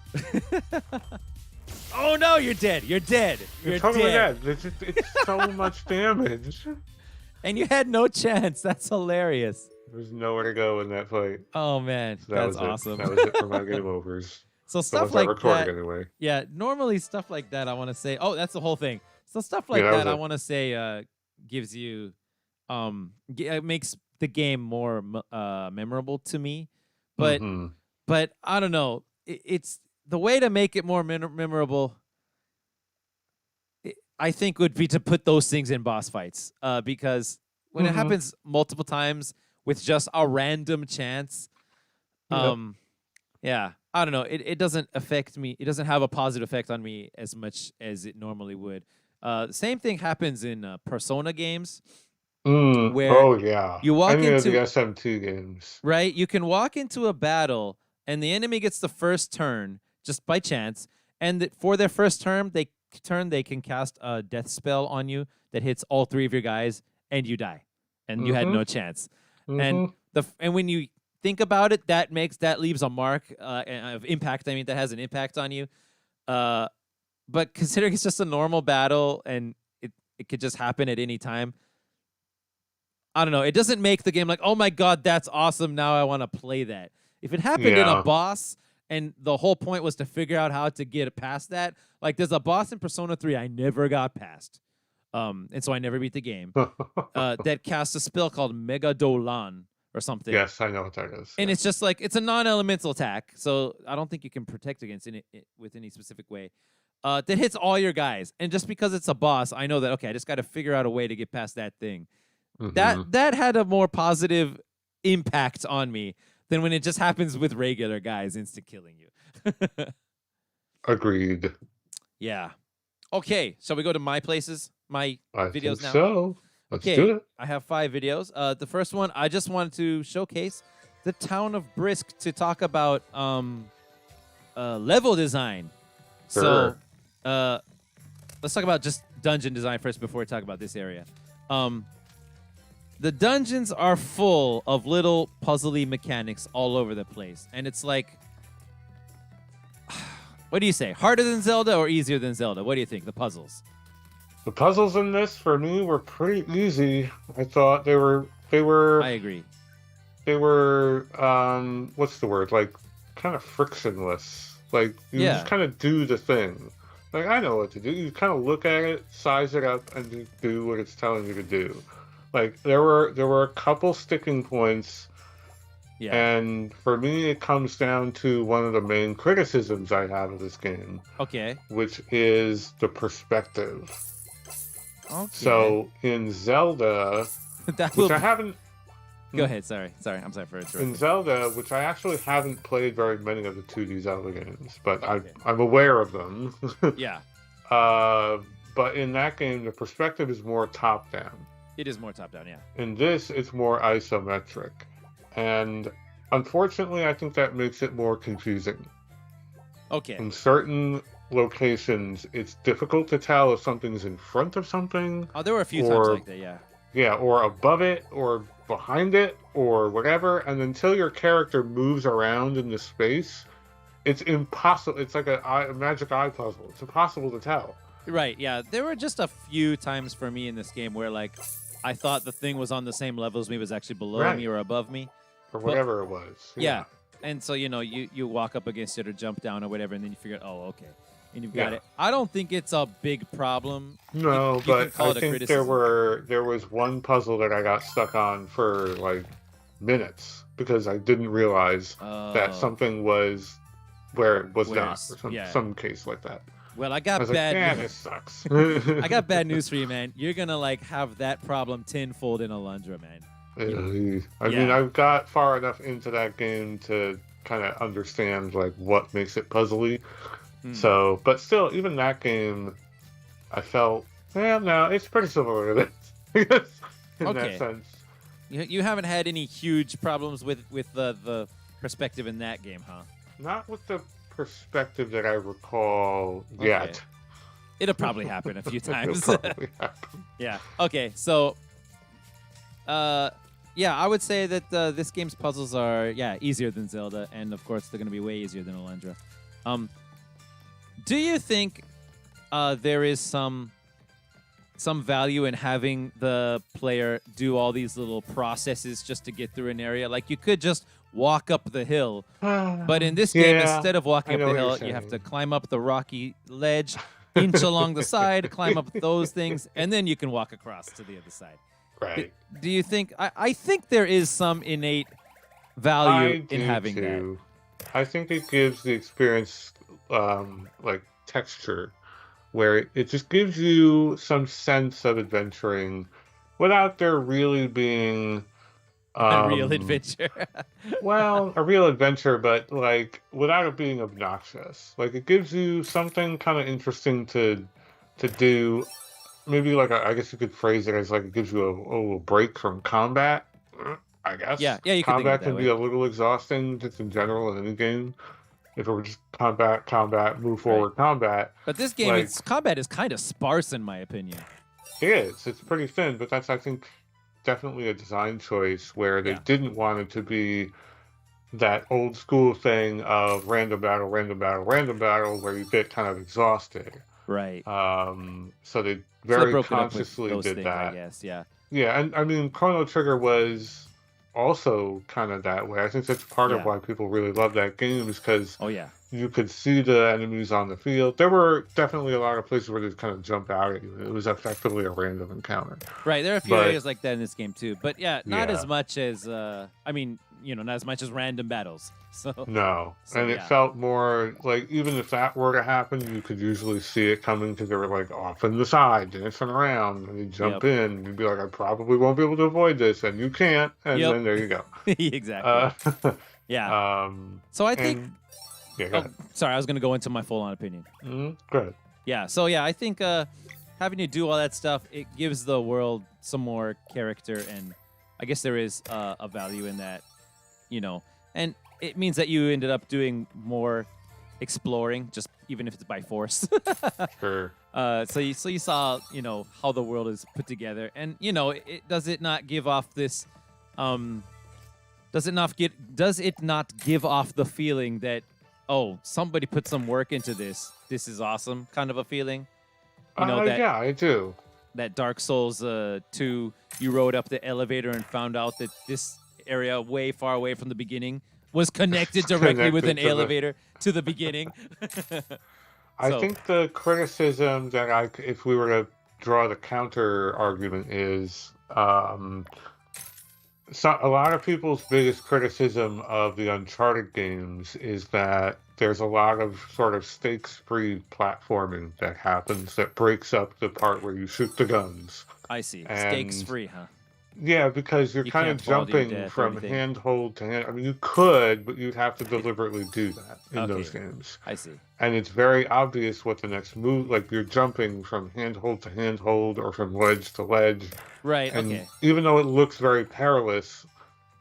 Oh no, you're dead. You're dead. You're totally dead. dead. It's so much damage. And you had no chance. That's hilarious. There's nowhere to go in that fight. Oh man, So that that's was it. awesome. That was it for my game overs. So The stuff ones I like recorded that. anyway. Yeah, normally stuff like that I want to say. Oh, that's the whole thing. So stuff like Yeah, that that was I it. want to say gives you it makes the game more memorable to me. But Mhm. but I don't know. It's the way to make it more memorable. I think would be to put those things in boss fights because when it Mhm. happens multiple times with just a random chance, Yep. yeah, I don't know. It doesn't affect me. It doesn't have a positive effect on me as much as it normally would. Same thing happens in Persona games, where Oh yeah. you walk Any of the into SM2 games. right. You can walk into a battle and the enemy gets the first turn just by chance, and for their first turn, they can cast a death spell on you that hits all 3 of your guys, and you die, and you had Mhm. no chance. Mhm. And when you think about it, that leaves a mark of impact. I mean, that has an impact on you. but considering it's just a normal battle and it could just happen at any time, I don't know. It doesn't make the game like, oh my god, that's awesome. Now I want to play that. If it happened in a Yeah. boss and the whole point was to figure out how to get past that, like there's a boss in Persona 3 I never got past. And so I never beat the game. That casts a spell called Mega Dolan or something. Yes, I know what that is. And Yeah. it's just like it's a non-elemental attack, so I don't think you can protect against it with any specific way. That hits all your guys, and just because it's a boss, I know that okay, I just got to figure out a way to get past that thing. Hmm. That had a more positive impact on me than when it just happens with regular guys instant killing you. Agreed. Yeah. Okay, shall we go to my places, my I think videos now? so. Let's Okay, do it. I have 5 videos. The first one, I just wanted to showcase the town of Brisk to talk about level design. Sure. So, let's talk about just dungeon design first before we talk about this area. The dungeons are full of little puzzly mechanics all over the place, and it's like, what do you say? Harder than Zelda or easier than Zelda? What do you think? The puzzles. The puzzles in this for me were pretty easy. I thought I agree. they were what's the word? Like kind of frictionless. Like you just Yeah. kind of do the thing. Like I know what to do. You kind of look at it, size it up, and just do what it's telling you to do. Like there were a couple sticking points, Yeah. and for me it comes down to one of the main criticisms I have of this game, Okay. which is the perspective. Okay. So in Zelda, that which will I haven't go ahead. Sorry. I'm sorry for in interrupting. Zelda, which I actually haven't played very many of the 2D Zelda games, but Okay. I'm aware of them. Yeah. uh, but in that game, the perspective is more top down. It is more top down. Yeah. In this, it's more isometric, and unfortunately, I think that makes it more confusing. Okay. In certain locations, it's difficult to tell if something's in front of something, Oh, there were a few times or like that. Yeah. yeah, or above it, or behind it, or whatever. And until your character moves around in the space, it's impossible. It's like a magic eye puzzle. It's impossible to tell. Right. Yeah. There were just a few times for me in this game where like I thought the thing was on the same level as me, was actually below Right. me or above me. Or But whatever it was. yeah. And so you walk up against it or jump down or whatever, and then you figure, oh, okay, and you've got Yeah. it. I don't think it's a big problem. No, You can but call I it a think criticism. there was one puzzle that I got stuck on for like minutes because I didn't realize that Oh, something was where it was not, where's or some yeah. some case like that. Well, I I got was like, bad. yeah, this sucks. I got bad news for you, man. You're gonna like have that problem tenfold in Alundra, man. I mean, Yeah. I've got far enough into that game to kind of understand like what makes it puzzly. Hmm. So, but still, even that game, I felt, well, no, it's pretty similar to this in that Okay. sense. You haven't had any huge problems with the perspective in that game, huh? Not with the perspective that I recall Okay. yet. It'll probably happen a few It'll times. probably happen. Yeah. Okay. So, yeah, I would say that this game's puzzles are easier than Zelda, and of course they're gonna be way easier than Alundra. Do you think there is some value in having the player do all these little processes just to get through an area? Like you could just walk up the hill, but in this game, Yeah, instead of I walking up know the what you're hill, you have to saying. climb up the rocky ledge, inch along the side, climb up those things, and then you can walk across to the other side. Right. Do you think? I think there is some innate value I in do having too. I think it gives the experience like texture, where it just gives you some sense of adventuring without there really being that. A real um adventure. well, a real adventure, but like without it being obnoxious. Like it gives you something kind of interesting to do. Maybe like I guess you could phrase it as like it gives you a little break from combat. I guess Yeah, you could think of it combat that can be way. a little exhausting just in general in any game. If it were just combat, move Right. forward, combat, But this game, like its combat is kind of sparse in my opinion. it is. It's pretty thin, but that's I think definitely a design choice where they Yeah. didn't want it to be that old school thing of random battle, random battle, random battle, where you get kind of exhausted. Right. So they So they very broke it up with consciously those did things, I that. guess. Yeah. Yeah, and I mean, Chrono Trigger was also kind of that way. I think that's part of Yeah. why people really love that game is because Oh yeah. you could see the enemies on the field. There were definitely a lot of places where they kind of jump out at you. It was effectively a random encounter. Right. There are a few But areas like that in this game too. But yeah, not as yeah, much as I mean, not as much as random battles. So no. so And it yeah. felt more like even if that were to happen, you could usually see it coming because they were like off in the side, dancing around, and you Yep. jump in. You'd be like, I probably won't be able to avoid this, and you can't. And Yep. then there you go. Exactly. Uh, Yeah. um, So I think and yeah, go oh ahead. sorry, I was gonna go into my full on opinion. Go ahead. Yeah. So yeah, I think having to do all that stuff, it gives the world some more character, and I guess there is a value in that, and it means that you ended up doing more exploring, just even if it's by force. Sure. So you saw how the world is put together, and does it not give off this, does it not give off the feeling that, oh, somebody put some work into this, this is awesome, kind of a feeling, that Yeah, I do. Dark Souls 2, you rode up the elevator and found out that this area way far away from the beginning was connected directly with an Connected to the. elevator to the beginning. I So, think the criticism that if we were to draw the counter argument is, so a lot of people's biggest criticism of the Uncharted games is that there's a lot of sort of stakes-free platforming that happens that breaks up the part where you shoot the guns. I see. Stakes And free, huh? yeah, because you're You kind of can't fall to your jumping death or from anything. handhold to hand. I mean, you could, but you'd have to deliberately do that in those Okay, games. I see. And it's very obvious what the next move, like you're jumping from handhold to handhold or from ledge to ledge. Right, And okay. even though it looks very perilous,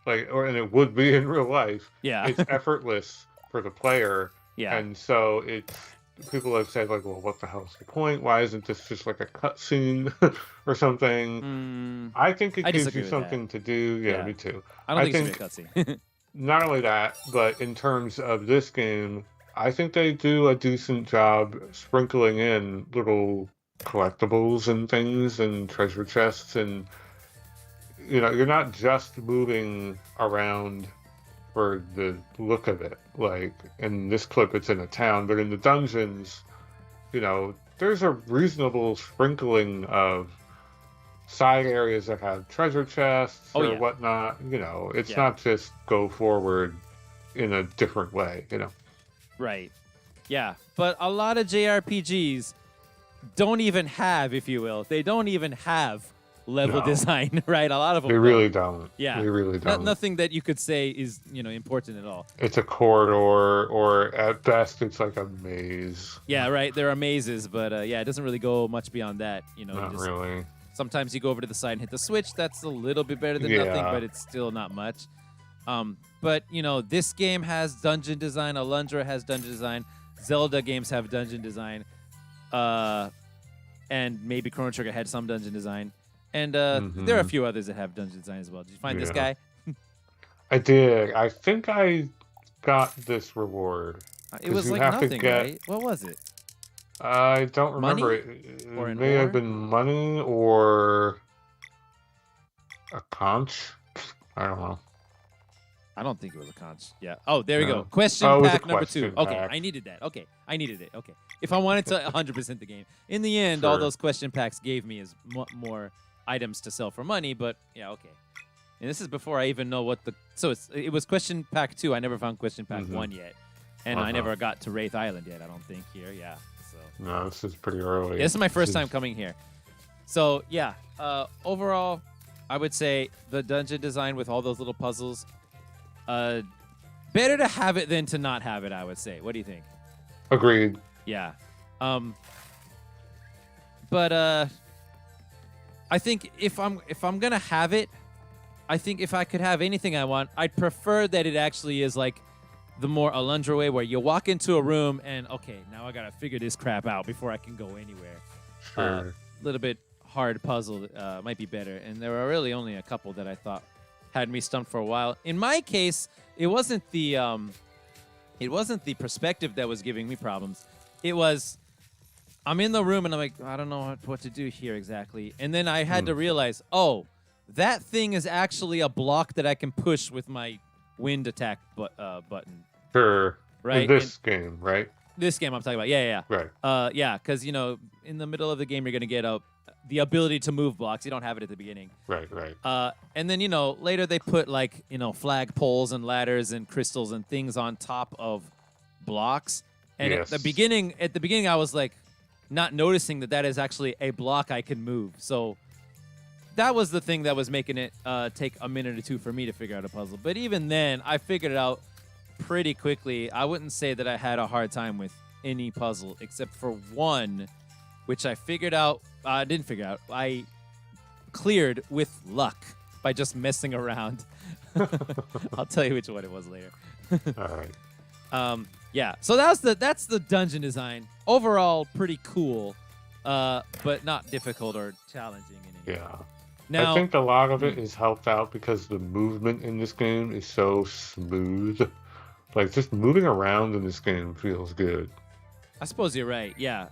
and it would be in real life, Yeah. it's effortless for the player. Yeah. And so people have said like, well, what the hell's the point? Why isn't this just like a cutscene or something? I think it I gives disagree you with that. something to do. Yeah, Yeah. me too. I don't I think it should think be a cutscene. not only that, but in terms of this game, I think they do a decent job sprinkling in little collectibles and things and treasure chests, and you're not just moving around for the look of it. Like in this clip, it's in a town, but in the dungeons, there's a reasonable sprinkling of side areas that have treasure chests Oh or yeah. whatnot. It's Yeah. not just go forward in a different way. Right. Yeah. But a lot of JRPGs don't even have, if you will, they don't even have level No, design, right? A lot of them they don't. really don't. Yeah. They really don't. Nothing that you could say is, important at all. It's a corridor, or at best, it's like a maze. Yeah, right. There are mazes, but yeah, it doesn't really go much beyond that. You Not just really. sometimes you go over to the side and hit the switch. That's a little bit better than nothing, Yeah. but it's still not much. But this game has dungeon design. Alundra has dungeon design. Zelda games have dungeon design. And maybe Chrono Trigger had some dungeon design. And there are a few others that have dungeon design as well. Did you find this Yeah. guy? I did. I think I got this reward. It was you like have to nothing, get- right? What was it? I don't Money? remember. It Or an may have ore? been money or a conch. I don't know. I don't think it was a conch. Yeah. Oh, there we No. go. Question Oh, it was a pack number 2. question Okay, pack. I needed that. Okay, I needed it. Okay. If I wanted to 100% the game. In the end, all Sure. those question packs gave me is more items to sell for money, but yeah, okay. And this is before I even know what the... So it was question pack 2. I never found question pack 1 yet. And I never got to Wraith Island yet, I don't think, here. Yeah, so... No, this is pretty early. Yeah, this is my first time coming here. So, yeah. Overall, I would say the dungeon design with all those little puzzles... better to have it than to not have it, I would say. What do you think? Agreed. Yeah. But I think if I'm gonna have it, I think if I could have anything I want, I'd prefer that it actually is like the more Alundra way, where you walk into a room and okay, now I gotta figure this crap out before I can go anywhere. Sure. A little bit hard puzzle might be better, and there were really only a couple that I thought had me stumped for a while. In my case, it wasn't the perspective that was giving me problems. It was I'm in the room and I'm like, I don't know what to do here exactly. And then I had Hmm. to realize, oh, that thing is actually a block that I can push with my wind attack button, Sure. In right? And this game, right? this game I'm talking about, yeah, Right. yeah, because in the middle of the game you're gonna get the ability to move blocks. You don't have it at the beginning. Right. Right. And then later they put like flag poles and ladders and crystals and things on top of blocks. And Yes. at the beginning I was like not noticing that is actually a block I can move. So that was the thing that was making it take a minute or two for me to figure out a puzzle. But even then, I figured it out pretty quickly. I wouldn't say that I had a hard time with any puzzle except for one, which I figured out. I didn't figure out. I cleared with luck by just messing around. I'll tell you which one it was later. All right. Yeah. So that's the dungeon design. Overall, pretty cool, but not difficult or challenging in any way. Yeah. Now, I think a lot of it is helped out because the movement in this game is so smooth. Like just moving around in this game feels good. I suppose you're right. Yeah.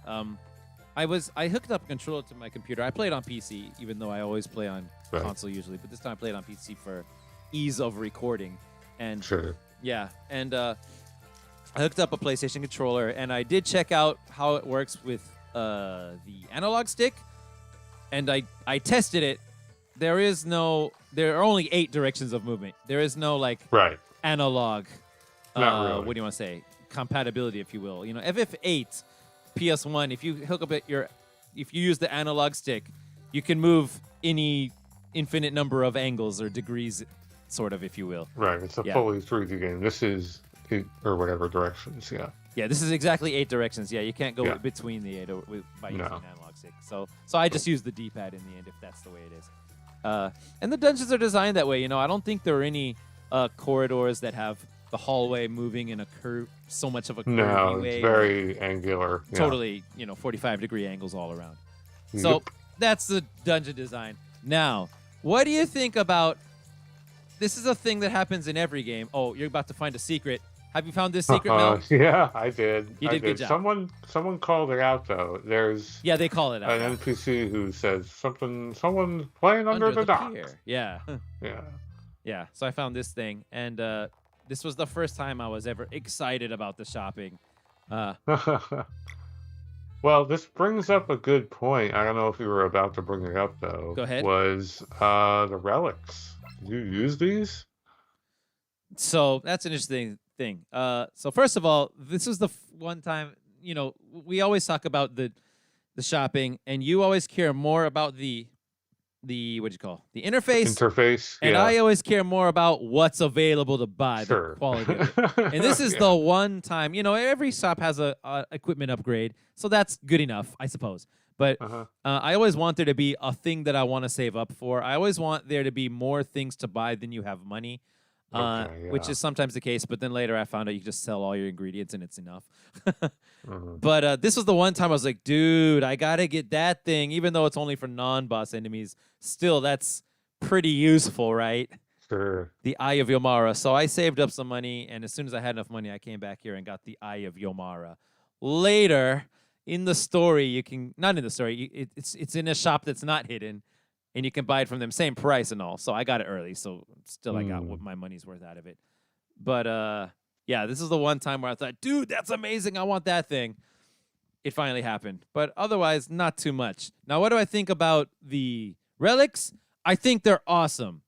I hooked up a controller to my computer. I played on PC, even though I always play on Right. console usually. But this time I played on PC for ease of recording. And Sure. yeah, and I hooked up a PlayStation controller, and I did check out how it works with the analog stick, and I tested it. There are only 8 directions of movement. There is no like Right. analog. Not really. What do you want to say? Compatibility, if you will. FF8 PS1. If you hook up if you use the analog stick, you can move any infinite number of angles or degrees, sort of, if you will. Right. It's a Yeah. fully 3D game. This is 8 or whatever directions. Yeah. Yeah, this is exactly 8 directions. Yeah, you can't go Yeah. between the 8 by using No. an analog stick. So I just use the D-pad in the end if that's the way it is. And the dungeons are designed that way. I don't think there are any corridors that have the hallway moving in a curve, so much of a curvy No, way. it's very angular. Yeah. Totally, 45-degree angles all around. So Yep. that's the dungeon design. Now, what do you think about? This is a thing that happens in every game. Oh, you're about to find a secret. Have you found this secret, Mel? Yeah, I did. You I did good job. Someone called it out though. There's Yeah, they call it out. an NPC who says someone's playing under the dock. pier. Yeah. Yeah. Yeah. So I found this thing, and this was the first time I was ever excited about the shopping. Well, this brings up a good point. I don't know if you were about to bring it up though. Go ahead. Was the relics? Did you use these? So that's an interesting thing. So first of all, this is the one time, we always talk about the shopping, and you always care more about the what'd you call the interface, Interface. and Yeah. I always care more about what's available to buy, Sure. the quality of it. And this is Yeah. the one time, every shop has a equipment upgrade, so that's good enough, I suppose. But Uh-huh. I always want there to be a thing that I want to save up for. I always want there to be more things to buy than you have money. Okay, Which yeah. is sometimes the case, but then later I found out you just sell all your ingredients and it's enough. Mhm. But this was the one time I was like, dude, I gotta get that thing, even though it's only for non-boss enemies. Still, that's pretty useful, right? Sure. The Eye of Yomara. So I saved up some money, and as soon as I had enough money, I came back here and got the Eye of Yomara. Later in the story, not in the story. It's in a shop that's not hidden, and you can buy it from them, same price and all. So I got it early, so still I got what my money's worth out of it. But yeah, this is the one time where I thought, dude, that's amazing. I want that thing. It finally happened. But otherwise, not too much. Now, what do I think about the relics? I think they're awesome.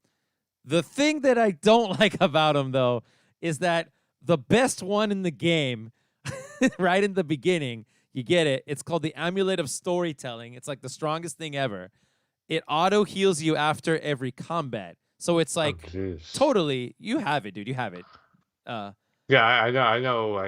The thing that I don't like about them, though, is that the best one in the game, right in the beginning, you get it. It's called the Amulet of Storytelling. It's like the strongest thing ever. It auto heals you after every combat. So it's like jeez. totally, you have it, dude. You have it. Yeah, I know. I know.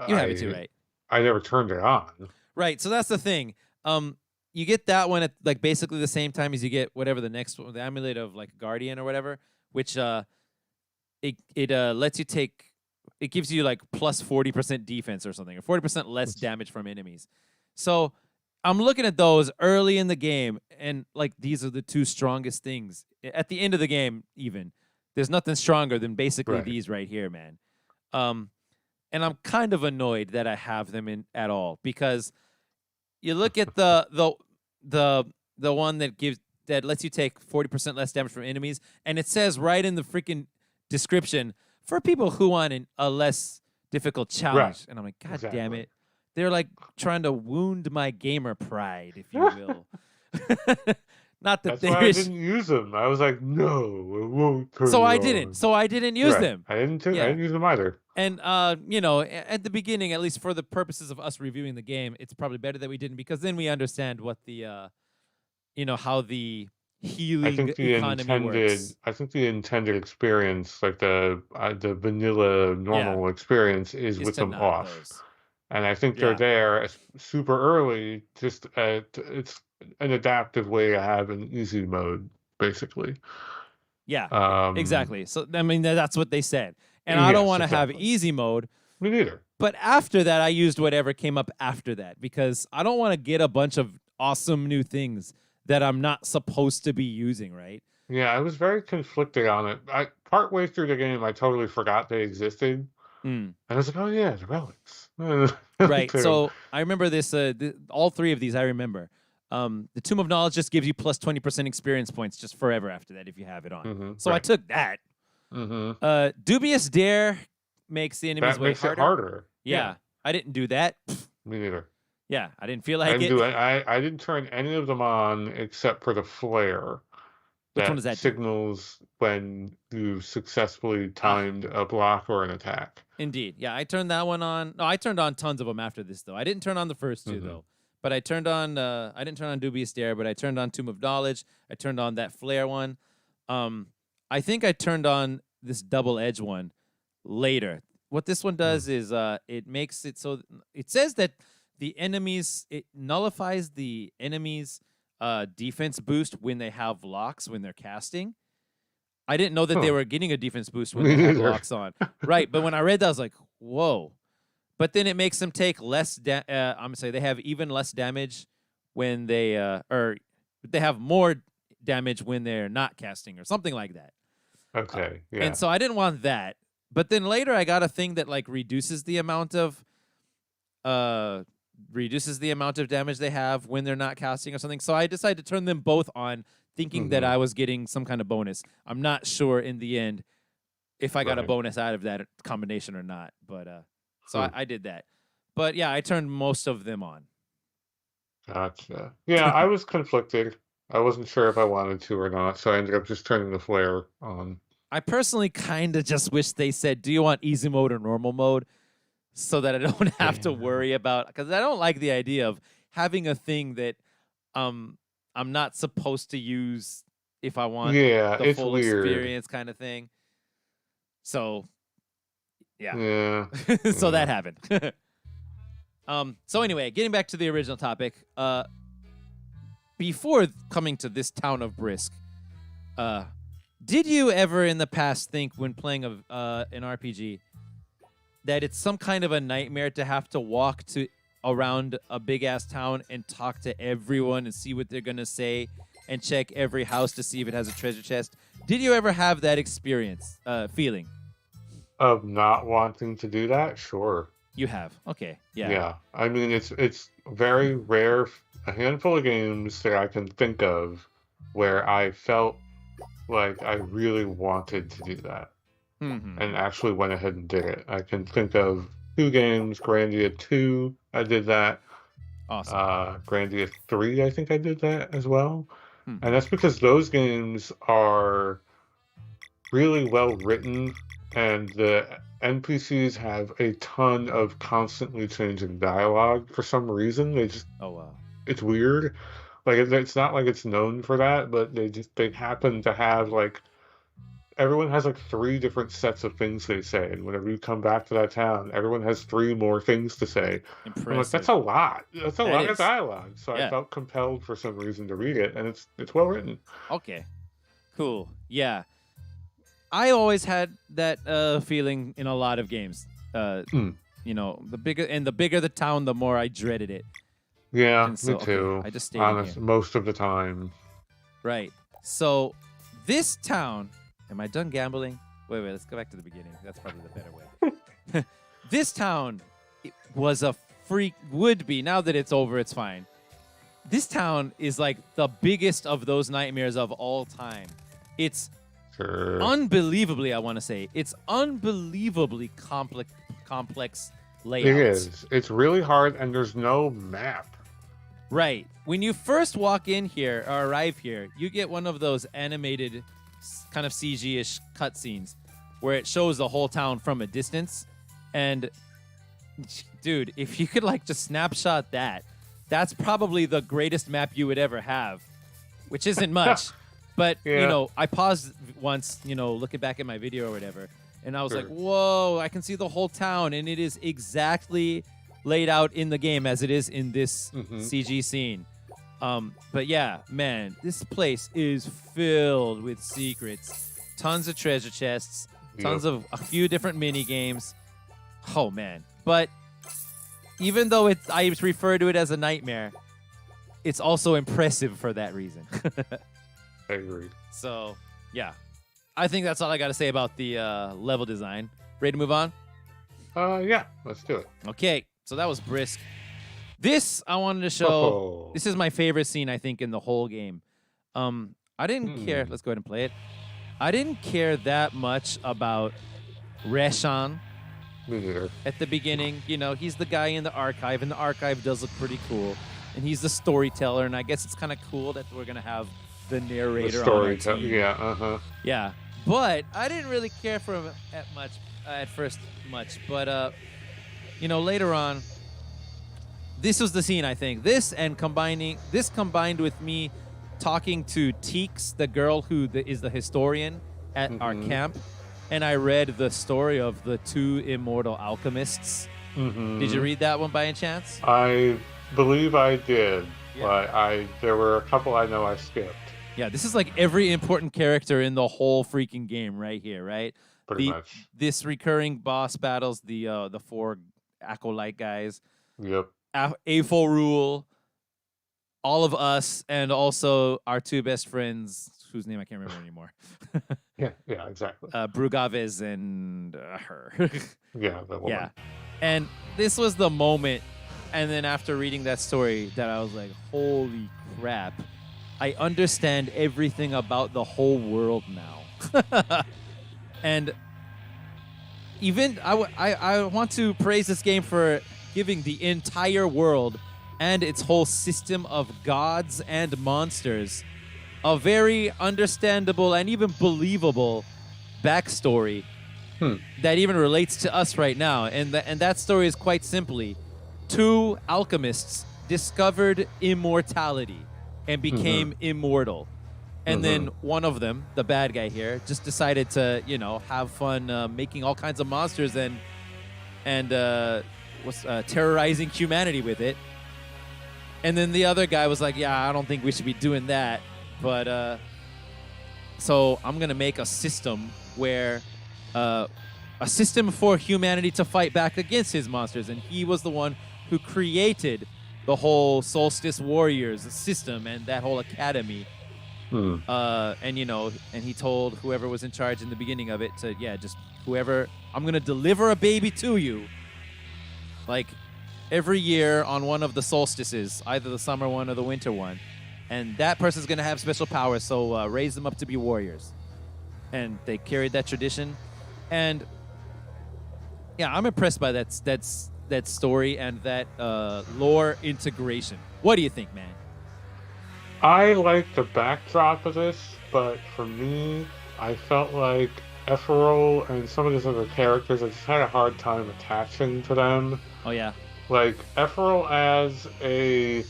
You have it too, right? I never turned it on. Right. So that's the thing. You get that one at like basically the same time as you get whatever the next one, the Amulet of like Guardian or whatever, which it lets you take. It gives you like plus 40% defense or something, or 40% less damage from enemies. So I'm looking at those early in the game, and like these are the two strongest things at the end of the game. Even there's nothing stronger than basically Right. these right here, man. And I'm kind of annoyed that I have them in at all, because you look at the one that lets you take 40% less damage from enemies, and it says right in the freaking description for people who want a less difficult challenge. Right. And I'm like, God damn Exactly. it. They're like trying to wound my gamer pride, if you will. Not that That's why I there's didn't use them. I was like, no, it won't turn so me I didn't. on. So I didn't use Right. them. I didn't. I Yeah. didn't use them either. And at the beginning, at least for the purposes of us reviewing the game, it's probably better that we didn't, because then we understand what the how the I healing think the economy intended. works. I think the intended experience, like the vanilla Yeah, normal experience, is is with to them not off. those. And I think they're Yeah. there super early. Just it's an adaptive way to have an easy mode, basically. Yeah, Um, exactly. So I mean that's what they said. And I don't yes, want to have exactly. easy mode, Me neither. but after that I used whatever came up after that, because I don't want to get a bunch of awesome new things that I'm not supposed to be using, right? Yeah, I was very conflicted on it. Partway through the game, I totally forgot they existed, and Mm. I was like, "Oh yeah, the relics." Right. Too. So I remember this. All three of these I remember. The Tomb of Knowledge just gives you plus 20% experience points just forever after that if you have it on. So I Right. took that. Mm-hmm. Dubious Dare makes the enemies That way makes it harder. harder. Yeah, Yeah, I didn't do that. me neither. Yeah, I didn't feel I like didn't it. do it. I didn't turn any of them on except for the flare Which one that does that do? signals when you've successfully Ah, timed a block or an attack. indeed. Yeah, I turned that one on. No, I turned on tons of them after this though. I didn't turn on the first two Mm-hmm. though. But I turned on. I didn't turn on Dubious Dare, but I turned on Tomb of Knowledge. I turned on that flare one. Um, I think I turned on this double edge one later. What this one does is it makes it so it says that it nullifies the enemy's defense boost when they have locks when they're casting. I didn't know that they Huh. were getting a defense boost when Me they had neither. locks on. Right, but when I read that, I was like, whoa. But then it makes them take less. I'm gonna say they have even less damage when or they have more damage when they're not casting or something like that. Okay. And Yeah. so I didn't want that. But then later I got a thing that like uh reduces the amount of damage they have when they're not casting or something. So I decided to turn them both on, thinking that Mm-hmm. I was getting some kind of bonus. I'm not sure in the end if I got a Right. bonus out of that combination or not. But so Hmm. I did that. But yeah, I turned most of them on. Gotcha. Yeah, I was conflicted. I wasn't sure if I wanted to or not, so I ended up just turning the flare on. I personally kind of just wish they said, "Do you want easy mode or normal mode?" so that I don't have to Yeah. worry about, because I don't like the idea of having a thing that um I'm not supposed to use if I want Yeah, the it's full weird. experience kind of thing. So yeah. Yeah. So that Yeah. happened. So anyway, getting back to the original topic, before coming to this town of Brisk, uh did you ever in the past think when playing an RPG that it's some kind of a nightmare to have to walk to around a big ass town and talk to everyone and see what they're gonna say and check every house to see if it has a treasure chest? Did you ever have that experience, feeling? Of not wanting to do that? Sure. You have. Okay. Yeah. Yeah. I mean, it's very rare, a handful of games that I can think of where I felt like I really wanted to do that and Mm-hmm. actually went ahead and did it. I can think of two games, Grandia 2, I did that. Awesome. Grandia 3, I think I did that as well. And Mm-hmm. that's because those games are really well written, and the NPCs have a ton of constantly changing dialogue for some reason. Oh wow. It's weird. Like it's not like it's known for that, but they happen to have like everyone has like three different sets of things they say, and whenever you come back to that town, everyone has three more things to say. I'm like, that's Impressive. a lot. That's a That lot of is. dialogue. So I Yeah. felt compelled for some reason to read it, and it's well written. Okay. Cool. Yeah. I always had that feeling in a lot of games. Hmm. The bigger the town, the more I dreaded it. Yeah, And me so, okay, too. I just stayed in here. Honest, most of the time. Right. So, this town. Am I done gambling? Wait. Let's go back to the beginning. That's probably the better way. This town would be, now that it's over, it's fine. this town is like the biggest of those nightmares of all time. It's Sure. unbelievably, I want to say, it's unbelievably complex It layouts. is. It's really hard, and there's no map. Right. When you first walk in here or arrive here, you get one of those animated kind of CG-ish cutscenes where it shows the whole town from a distance. And dude, if you could like just snapshot that, that's probably the greatest map you would ever have, which isn't much. But, Yeah. you know, I paused once, you know, looking back at my video or whatever, and I was like, Sure. whoa, I can see the whole town, and it is exactly laid out in the game as it is in this CG scene. But yeah, man, this place is filled with secrets, tons of treasure chests, tons of a few different mini games. Oh man! But even though I refer to it as a nightmare, it's also impressive for that reason. I agree. So yeah, I think that's all I got to say about the level design. Ready to move on? Yeah, let's do it. Okay, so that was brisk. This I wanted to show. Oh. This is my favorite scene, I think, in the whole game. I didn't care. Let's go ahead and play it. I didn't care that much about Reshan Me neither. at the beginning. You know, he's the guy in the archive, and the archive does look pretty cool. And he's the storyteller, and I guess it's kind of cool that we're gonna have the narrator The on our team. Yeah, Yeah, but I didn't really care for him at first much. But you know, later on, this was the scene, I think. This combined with me talking to Teeks, the girl who is the historian at our camp, and I read the story of the two immortal alchemists. Did you read that one by any chance? I believe I did. Yeah. But there were a couple I know I skipped. Yeah, this is like every important character in the whole freaking game right here, right? Pretty much. This recurring boss battles, the four acolyte guys, Yep. A4 Rule, all of us, and also our two best friends, whose name I can't remember anymore. Yeah, exactly. Brugaves and her. Yeah, the woman. Yeah. And this was the moment, and then after reading that story, that I was like, holy crap. I understand everything about the whole world now. And even I want to praise this game for giving the entire world and its whole system of gods and monsters a very understandable and even believable backstory that even relates to us right now. And that story is quite simply, two alchemists discovered immortality and became immortal. And then one of them, the bad guy here, just decided to, you know, have fun making all kinds of monsters and terrorizing humanity with it. And then the other guy was like, yeah, I don't think we should be doing that. But so I'm going to make a system where a system for humanity to fight back against his monsters. And he was the one who created the whole Solstice Warriors system and that whole academy. And, you know, and he told whoever was in charge in the beginning of it to, yeah, just whoever, I'm going to deliver a baby to you. Like every year on one of the solstices, either the summer one or the winter one. And that person's going to have special powers, so raise them up to be warriors. And they carried that tradition. And yeah, I'm impressed by that story and that lore integration. What do you think, man? I like the backdrop of this, but for me, I felt like Ephraim and some of these other characters, I just had a hard time attaching to them. Oh, yeah. Like, Ephraim as a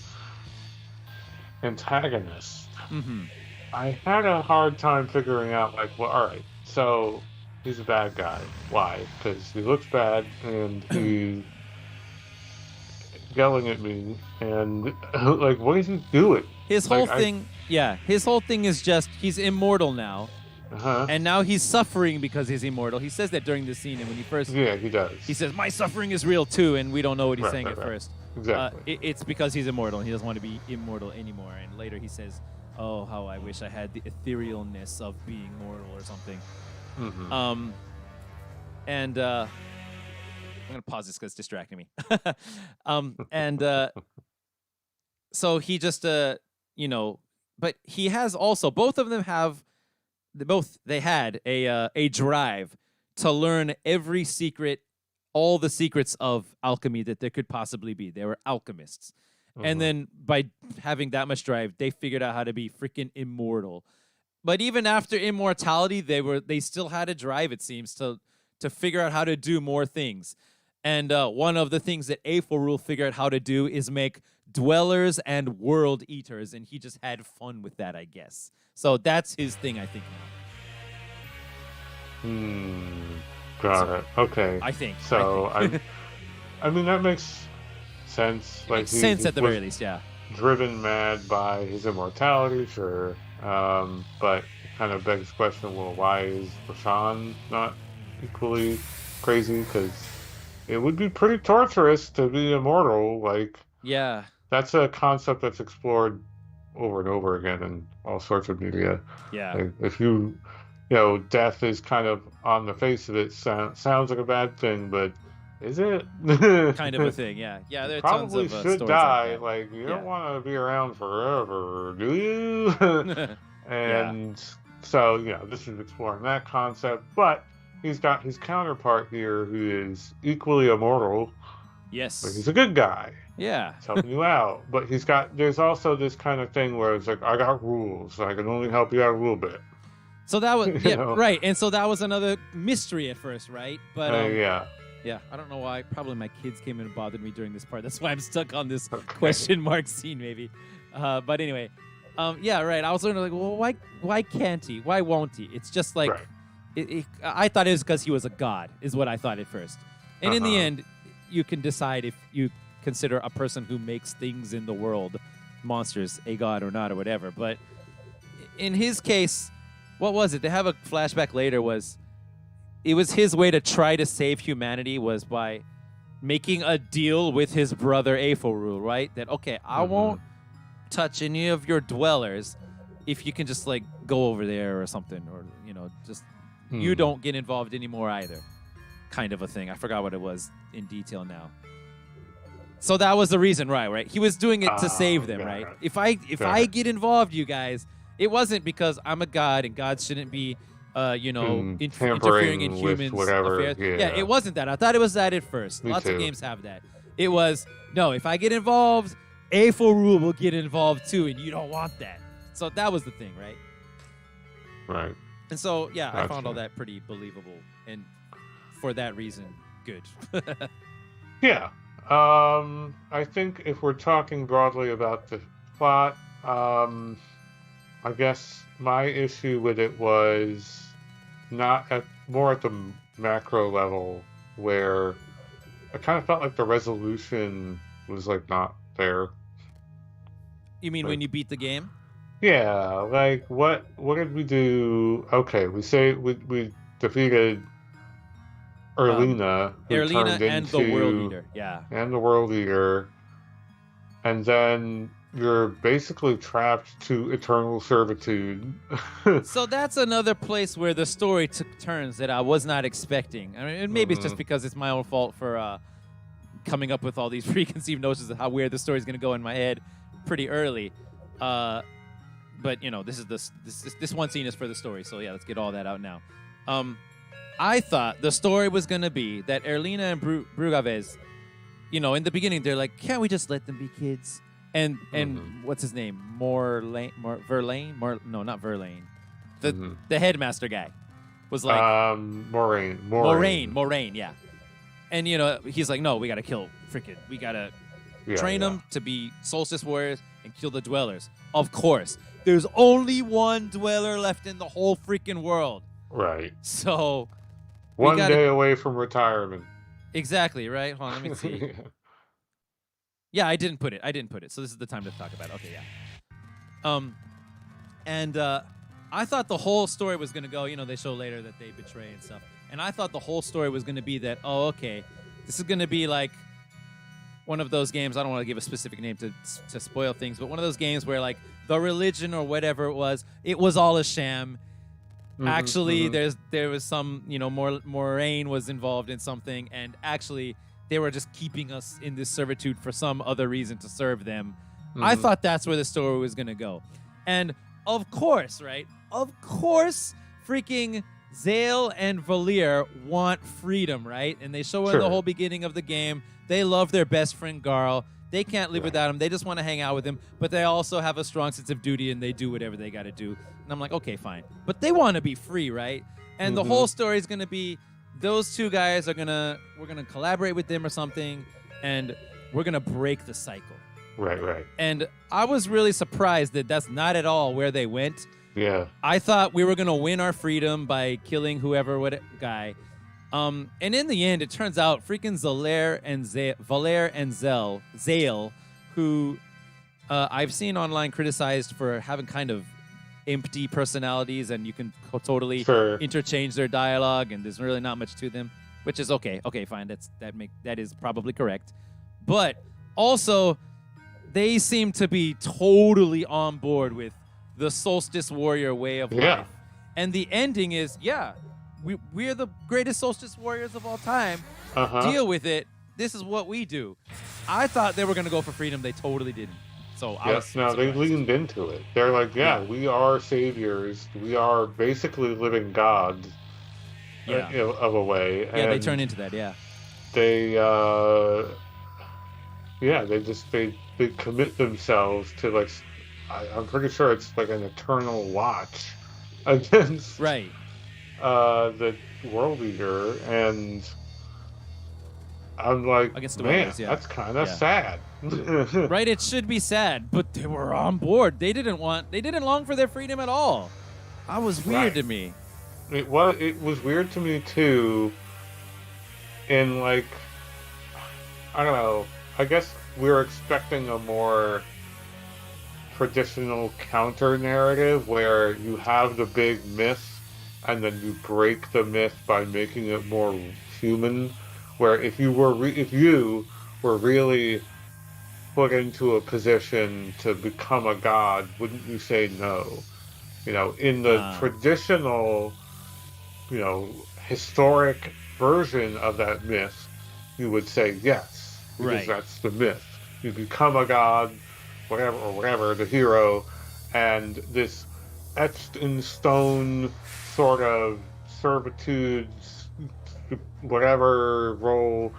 antagonist, I had a hard time figuring out, like, well, all right, so he's a bad guy. Why? Because he looks bad, and he's yelling at me, and, like, what is he doing? His whole thing, his whole thing is just he's immortal now. And now he's suffering because he's immortal. He says that during the scene, and when he first... Yeah, he does. He says, my suffering is real too, and we don't know what he's saying at first. Exactly. It's because he's immortal, and he doesn't want to be immortal anymore. And later he says, oh, how I wish I had the etherealness of being mortal or something. And I'm going to pause this because it's distracting me. so he just you know, but he has also, both of them have, they had a drive to learn every secret, all the secrets of alchemy that there could possibly be. They were alchemists. And Mhm. then by having that much drive, they figured out how to be freaking immortal. But even after immortality, they still had a drive, it seems, to figure out how to do more things. And one of the things that Aforul figured out how to do is make dwellers and world eaters, and he just had fun with that, I guess. So that's his thing, I think. Hmm. Got So it. Okay. I think. So I think. I mean, that makes sense. It Like makes sense he at the was very least, yeah. driven mad by his immortality, sure. But it kind of begs the question, well, why is Rashawn not equally crazy? Because it would be pretty torturous to be immortal. Like, Yeah, that's a concept that's explored over and over again in all sorts of media. yeah. Like, if death is kind of on the face of it, sounds like a bad thing, but is it? Kind of a thing, yeah. Yeah, You there are tons probably of should stories like die. that. Like, you don't Yeah. want to be around forever, do you? Yeah. And so, this is exploring that concept, but he's got his counterpart here who is equally immortal, but Yes. he's a good guy. Yeah. He's helping you out. But there's also this kind of thing where it's like, I got rules. So I can only help you out a little bit. So that was, you yeah, know? right. And so that was another mystery at first, right? But Yeah. yeah, I don't know why. Probably my kids came in and bothered me during this part. That's why I'm stuck on this Okay. question mark scene, maybe. But anyway, yeah, right. I was wondering, like, well, why can't he? Why won't he? It's just like, Right. I thought it was because he was a god, is what I thought at first. And in the Uh-huh. end, you can decide if you consider a person who makes things in the world, monsters, a god or not, or whatever. But in his case, what was it? They have a flashback later. It was his way to try to save humanity was by making a deal with his brother Aforul, right? That, okay, I Mhm. won't touch any of your dwellers if you can just like go over there or something, or just you Hmm. don't get involved anymore either, kind of a thing. I forgot what it was in detail now. So that was the reason, right? He was doing it to save them, got right? it. If I Got it. get involved, you guys, it wasn't because I'm a god and gods shouldn't be, interfering in Tampering with humans' whatever. affairs. Yeah, Yeah. it wasn't that. I thought it was that at first. Me Lots of too. games have that. It was, no, if I get involved, A4 will get involved too, and you don't want that. So that was the thing, right? Right. And so, yeah, I found all Gotcha. that pretty believable, and for that reason, good. Yeah. I think if we're talking broadly about the plot, I guess my issue with it was more at the macro level, where I kind of felt like the resolution was like not there. You mean when Like, you beat the game? yeah, like what did we do? Okay, we say we defeated Erlina, who Erlina turned and the world into leader. Yeah. and the world leader, and then you're basically trapped to eternal servitude. So that's another place where the story took turns that I was not expecting. I mean, and maybe it's just Mhm. because it's my own fault for coming up with all these preconceived notions of how weird the story's going to go in my head pretty early. But this one scene is for the story, so yeah, let's get all that out now. I thought the story was going to be that Erlina and Brugaves, in the beginning, they're like, can't we just let them be kids? And what's his name? Verlaine? No, not Verlaine. The headmaster guy was like, Moraine. yeah. And he's like, no, we gotta kill we gotta train them to be solstice warriors and kill the dwellers. Of course, there's only one dweller left in the whole freaking world. Right. So One day away from retirement. Exactly, right? Hold on, let me see. Yeah, I didn't put it. So this is the time to talk about it. Okay, yeah. And I thought the whole story was gonna go. They show later that they betray and stuff. And I thought the whole story was gonna be that. Oh, okay, this is gonna be like one of those games. I don't want to give a specific name to spoil things, but one of those games where like the religion or whatever it was all a sham. Actually, there was some, Moraine was involved in something, and actually they were just keeping us in this servitude for some other reason to serve them. I thought that's where the story was going to go. And of course, right? Of course, freaking Zale and Valir want freedom, right? And they show in the whole beginning of the game, they love their best friend Garl. They can't live without him. They just want to hang out with him. But they also have a strong sense of duty, and they do whatever they got to do. And I'm like, okay, fine. But they want to be free, right? And the whole story is going to be those two guys we're going to collaborate with them or something, and we're going to break the cycle. Right. And I was really surprised that that's not at all where they went. Yeah. I thought we were going to win our freedom by killing whoever, what guy. And in the end, it turns out freaking Valer and Zale, who I've seen online criticized for having kind of empty personalities, and you can totally interchange their dialogue, and there's really not much to them, which is okay. Okay, fine. That is probably correct. But also, they seem to be totally on board with the Solstice Warrior way of life. And the ending is, we're the greatest Solstice Warriors of all time. Deal with it. This is what we do. I thought they were going to go for freedom. They totally didn't. So I was surprised. They leaned into it. They're like, we are saviors. We are basically living gods of a way. Yeah, they turn into that, They, they commit themselves to, like, I'm pretty sure it's like an eternal watch against the world leader, and I'm like, against the man, Warriors, that's kind of sad. Right, it should be sad, but they were on board. They didn't long for their freedom at all. That was weird to me. It was weird to me too. And like, I don't know. I guess we were expecting a more traditional counter narrative where you have the big myth and then you break the myth by making it more human. Where if you were really put into a position to become a god, wouldn't you say no? You know, in the traditional, historic version of that myth, you would say yes, because that's the myth. You become a god, whatever, the hero, and this etched in stone sort of servitude, whatever role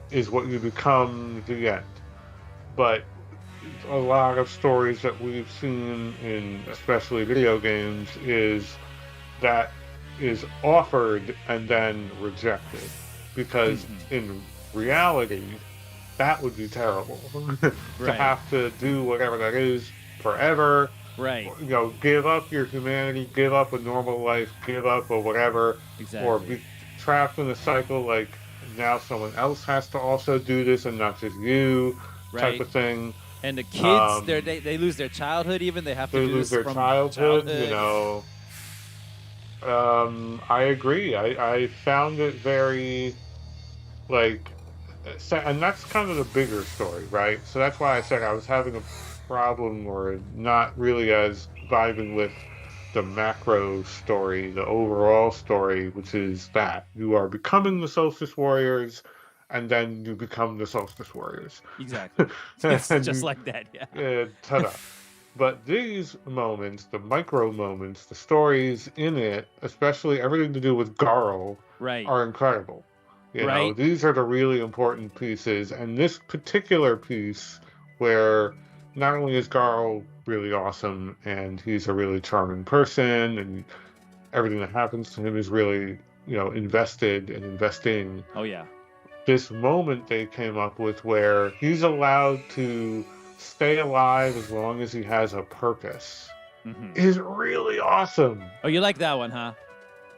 is what you become the end. But a lot of stories that we've seen in especially video games is that is offered and then rejected, because in reality that would be terrible. To have to do whatever that is forever, give up your humanity, give up a normal life, give up or whatever, or be trapped in a cycle, like now someone else has to also do this and not just you, type of thing. And the kids, they lose their childhood. Even they have to lose their childhood. I agree. I found it very and that's kind of the bigger story, right? So that's why I said I was having a problem, or not really as vibing with the macro story, the overall story, which is that you are becoming the Solstice Warriors, and then you become the Solstice Warriors. Exactly. It's just like that, ta-da. But these moments, the micro moments, the stories in it, especially everything to do with Garl, are incredible. You know, these are the really important pieces, and this particular piece where not only is Garl really awesome, and he's a really charming person, and everything that happens to him is really, invested and investing. Oh, yeah. This moment they came up with where he's allowed to stay alive as long as he has a purpose is really awesome. Oh, you like that one, huh?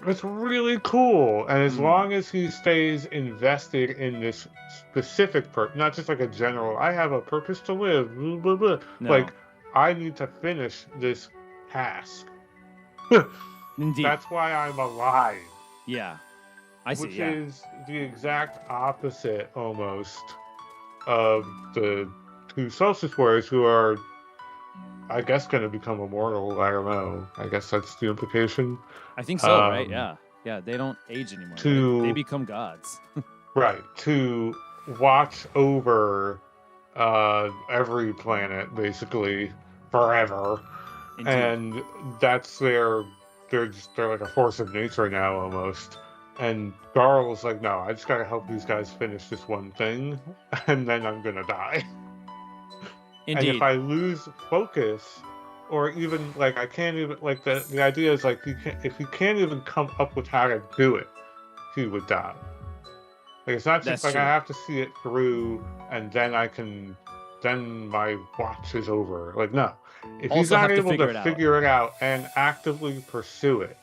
It's really cool. And as long as he stays invested in this specific purpose, not just like a general, I have a purpose to live, blah, blah, blah. No. Like, I need to finish this task. Indeed. That's why I'm alive. Yeah. I see, which is the exact opposite, almost, of the two Solstice Warriors who are, I guess, going to become immortal. I don't know. I guess that's the implication. I think so, right? Yeah. Yeah, they don't age anymore. They become gods. Right. To watch over every planet basically forever, Indeed. and that's they're like a force of nature now almost. And Garl's like, no, I just gotta help these guys finish this one thing, and then I'm gonna die. And if Indeed. I lose focus, or even like I can't even like the idea is like you can't if you can't even come up with how to do it, he would die. Like it's not just That's like I true. have to see it through and then I can then my watch is over. Like no. If he's Also not have to able to figure it out. figure it out and actively pursue it,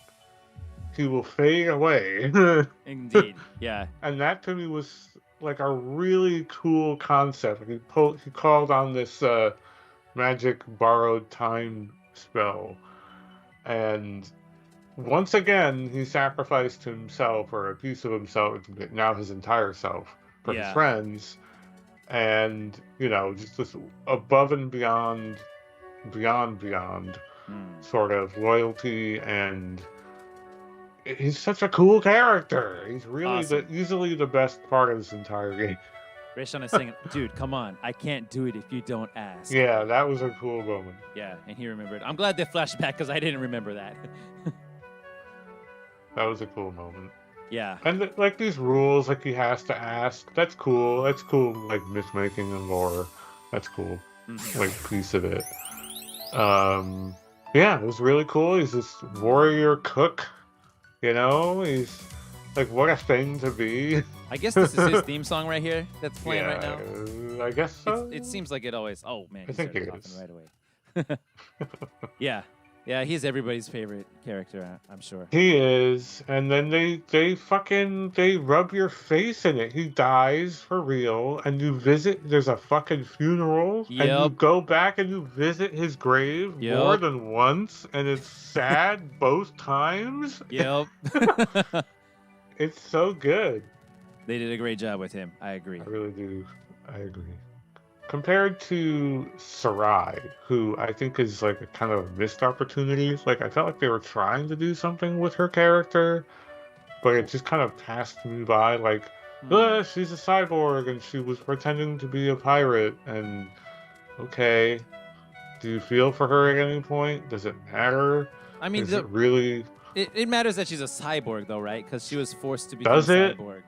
he will fade away. Indeed. Yeah. And that to me was like a really cool concept. Like he called on this magic borrowed time spell, and once again he sacrificed himself or a piece of himself, now his entire self, for his Yeah. friends. And just this above and beyond Mm. sort of loyalty. And he's such a cool character. He's really Awesome. easily the best part of this entire game. Rayshon is saying, dude, come on. I can't do it if you don't ask. Yeah, that was a cool moment. Yeah, and he remembered. I'm glad they flashed back because I didn't remember that. That was a cool moment. Yeah. And like these rules, like he has to ask. That's cool. That's cool. Like myth-making and lore. That's cool. Mhm. Like piece of it. Yeah, it was really cool. He's this warrior cook. He's like what a thing to be. I guess this is his theme song right here that's playing right now. Yeah, I guess so. It seems like it always. Oh man, I he think started it talking is. right away. Yeah, he's everybody's favorite character. I'm sure. He is, and then they rub your face in it. He dies for real, and you visit. There's a fucking funeral, and you Yep. go back and you visit his grave more Yep. than once, and it's sad both times. Yep. It's so good. They did a great job with him. I agree. I really do. I agree. Compared to Sarai, who I think is like a kind of missed opportunity. Like I felt like they were trying to do something with her character, but it just kind of passed me by. Like, she's a cyborg and she was pretending to be a pirate. And okay, do you feel for her at any point? Does it matter? I mean, Is it really? it matters that she's a cyborg, though, right? Because she was forced to become Does a it? cyborg.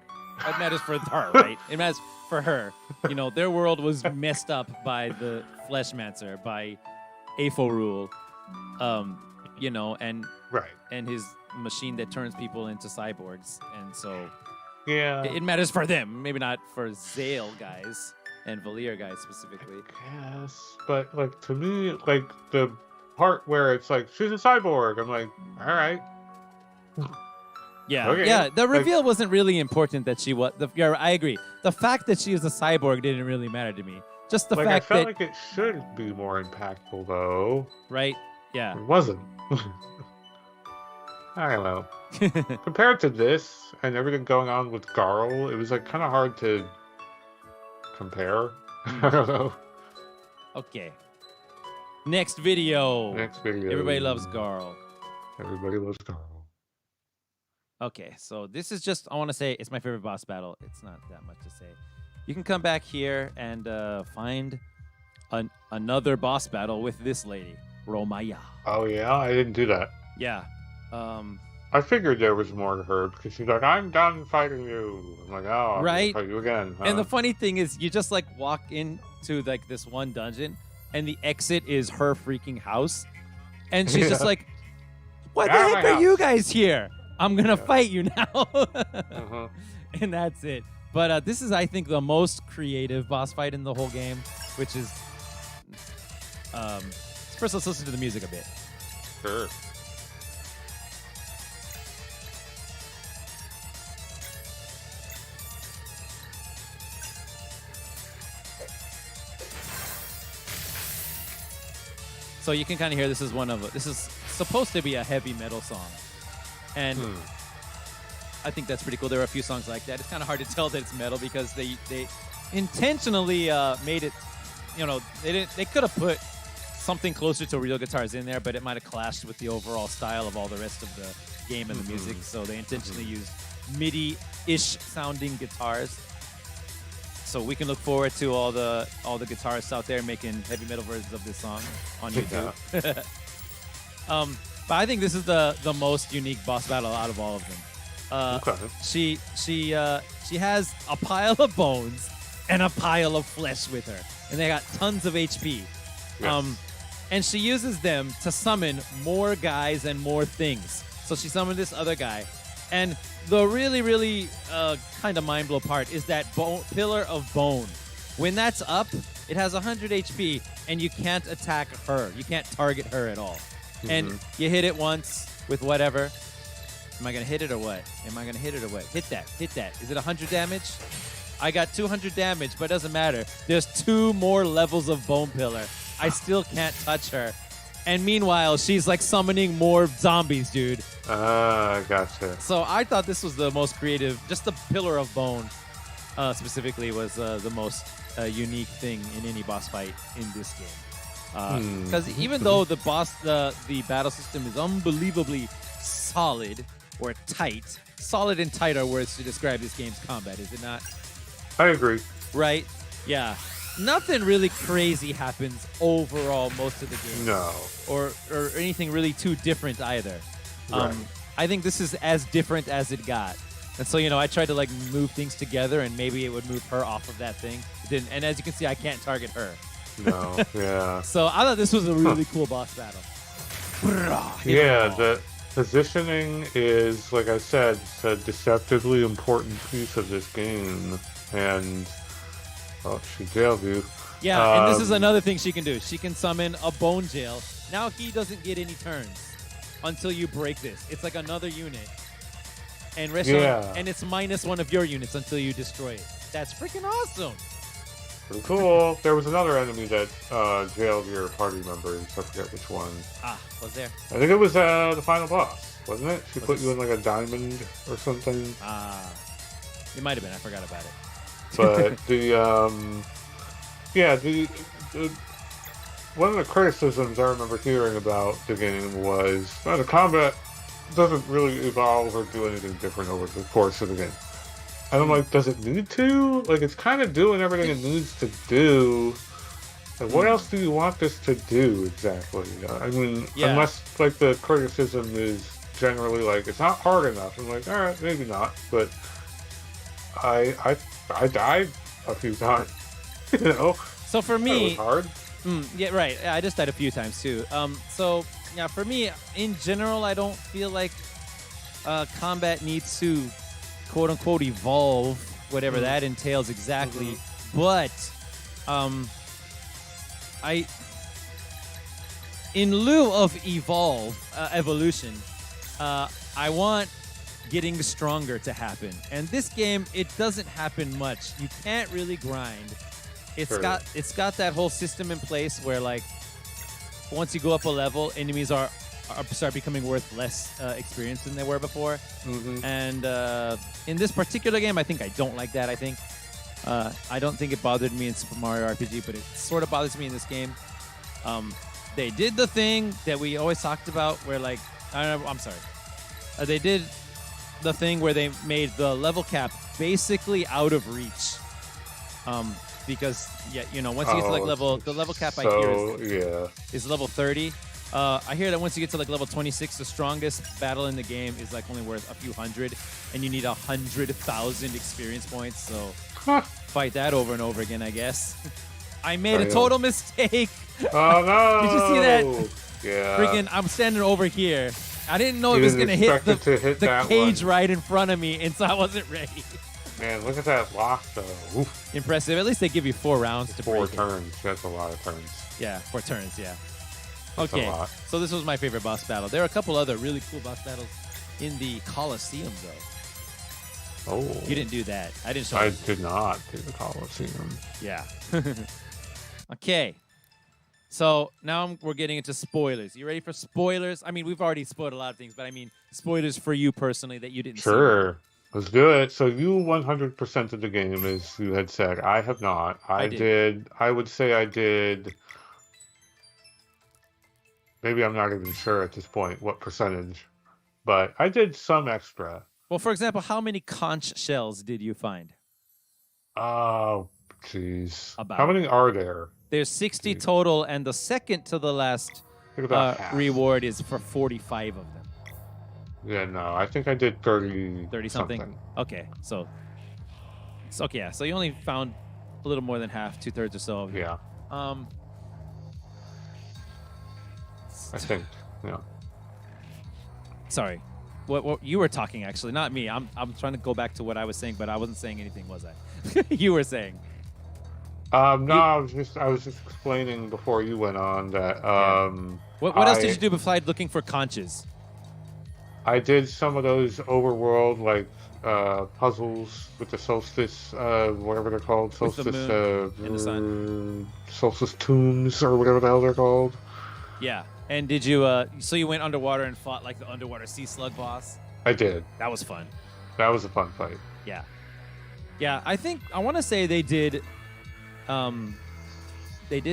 It matters for her, right? It matters for her. Their world was messed up by the Fleshmancer, by AFO rule, and Right. and his machine that turns people into cyborgs, and so Yeah. it matters for them. Maybe not for Zale guys and Valir guys specifically. Yes, but like to me, like the part where it's like she's a cyborg, I'm like, all right. Yeah, Okay, yeah. The like- reveal wasn't really important that she was. Yeah, I agree. The fact that she was a cyborg didn't really matter to me. Just the Like I fact felt that, like it should be more impactful though. right? Yeah. It wasn't. I don't know. Compared to this and everything going on with Garl, it was like kind of hard to compare. I don't know. Okay. Next video. Next video. Everybody loves Garl. Everybody loves Garl. Okay, so this is just, I want to say, it's my favorite boss battle. It's not that much to say. You can come back here and find another boss battle with this lady, Romaya. Oh yeah, I didn't do that. Yeah. I figured there was more to her because she's like, "I'm done fighting you." I'm like, "Oh, I'm Right. gonna fight you again." Huh? And the funny thing is, you just like walk into like this one dungeon, and the exit is her freaking house, and she's just Yeah. like, "Why the Get out of heck my are you house." guys here? I'm gonna Yeah. fight you now." Uh-huh. And that's it. But this is, I think, the most creative boss fight in the whole game, which is. First, let's listen to the music a bit. Sure. So you can kind of hear this is supposed to be a heavy metal song, and I think that's pretty cool. There are a few songs like that. It's kind of hard to tell that it's metal because they intentionally made it. They could have put something closer to real guitars in there, but it might have clashed with the overall style of all the rest of the game and the music. So they intentionally used MIDI-ish sounding guitars. so we can look forward to all the guitarists out there making heavy metal versions of this song on YouTube. Yeah. But I think this is the most unique boss battle out of all of them. Okay. She has a pile of bones and a pile of flesh with her, and they got tons of HP. Yes. And she uses them to summon more guys and more things. So she summoned this other guy, and the really kind of mind blow part is that pillar of bone. When that's up, it has 100 HP, and you can't attack her. You can't target her at all. And you hit it once with whatever. Am I gonna hit it or what? Am I gonna hit it or what? Hit that. Hit that. Is it 100 damage? I got 200 damage, but it doesn't matter. There's 2 more levels of Bone Pillar. I still can't touch her. And meanwhile, she's like summoning more zombies, dude. Gotcha. So I thought this was the most creative. Just the Pillar of Bone specifically was the most unique thing in any boss fight in this game. Because even though the battle system is unbelievably solid or tight, solid and tight are words to describe this game's combat, is it not? I agree. Right? Yeah. Nothing really crazy happens overall most of the game. No. Or anything really too different either. Right. I think this is as different as it got. And so, I tried to like move things together, and maybe it would move her off of that thing. It didn't. And as you can see, I can't target her. No. Yeah. So I thought this was a really cool boss battle. Yeah, the positioning is, like I said, it's a deceptively important piece of this game. And, she jailed you. Yeah, and this is another thing she can do. She can summon a bone jail. Now he doesn't get any turns until you break this. It's like another unit. And and it's minus one of your units until you destroy it. That's freaking awesome. Pretty cool. There was another enemy that jailed your party members. I forget which one. Was there? I think it was the final boss, wasn't it? She put you in like a diamond or something. It might have been. I forgot about it. But the one of the criticisms I remember hearing about the game was the combat doesn't really evolve or do anything different over the course of the game. And I'm like, does it need to? Like, it's kind of doing everything it needs to do. Like, what else do you want this to do exactly? I mean, unless like the criticism is generally like it's not hard enough. I'm like, all right, maybe not. But I died a few times. So for me, it was hard. Yeah, right. I just died a few times too. So yeah, for me, in general, I don't feel like combat needs to quote unquote evolve, whatever that entails exactly. But in lieu of evolution, I want getting stronger to happen. And this game, it doesn't happen much. You can't really grind. It's got that whole system in place where like once you go up a level, enemies start becoming worth less experience than they were before. And in this particular game, I think I don't like that. I don't think it bothered me in Super Mario RPG, but it sort of bothers me in this game. They did the thing that we always talked about where like, I'm sorry. They did the thing where they made the level cap basically out of reach. Because once you get to like the level cap I hear is level 30. I hear that once you get to like level 26, the strongest battle in the game is like only worth a few hundred, and you need 100,000 experience points. So fight that over and over again, I guess. I made a total mistake. Oh no! Did you see that? Yeah. Freaking! I'm standing over here. I didn't know it was gonna hit the cage right in front of me, and so I wasn't ready. Man, look at that lock though. Oof. Impressive. At least they give you 4 rounds to break 4 turns. That's a lot of turns. Yeah, 4 turns. Yeah. That's Okay. a lot. So this was my favorite boss battle. There are a couple other really cool boss battles in the Colosseum, though. Oh. You didn't do that. I didn't show I you. did not do the Colosseum. Yeah. Okay. So now we're getting into spoilers. You ready for spoilers? I mean, we've already spoiled a lot of things, but I mean spoilers for you personally that you didn't see. Sure. Let's do it. So you 100% of the game, as you had said. I have not. I did. I would say I did. Maybe I'm not even sure at this point what percentage, but I did some extra. Well, for example, how many conch shells did you find? Jeez. How about. many are there? There's 60 Jeez. total, and the second to the last Think about half. reward is for 45 of them. Yeah, no, I think I did 30 30 something. something. Okay, so okay, yeah. So you only found a little more than half, 2/3 or so of them. Yeah, I think. Yeah. Sorry. What you were talking actually, not me. I'm trying to go back to what I was saying, but I wasn't saying anything, was I? You were saying. No, You I was just explaining before you went on that yeah. What else did you do besides looking for conches? I did some of those overworld like puzzles with the solstice, whatever they're called, With the solstice, moon and the sun. solstice tombs or whatever the hell they're called. Yeah. And did you so you went underwater and fought like the underwater sea slug boss? I did. That was fun. That was a fun fight. Yeah. Yeah, I want to say they did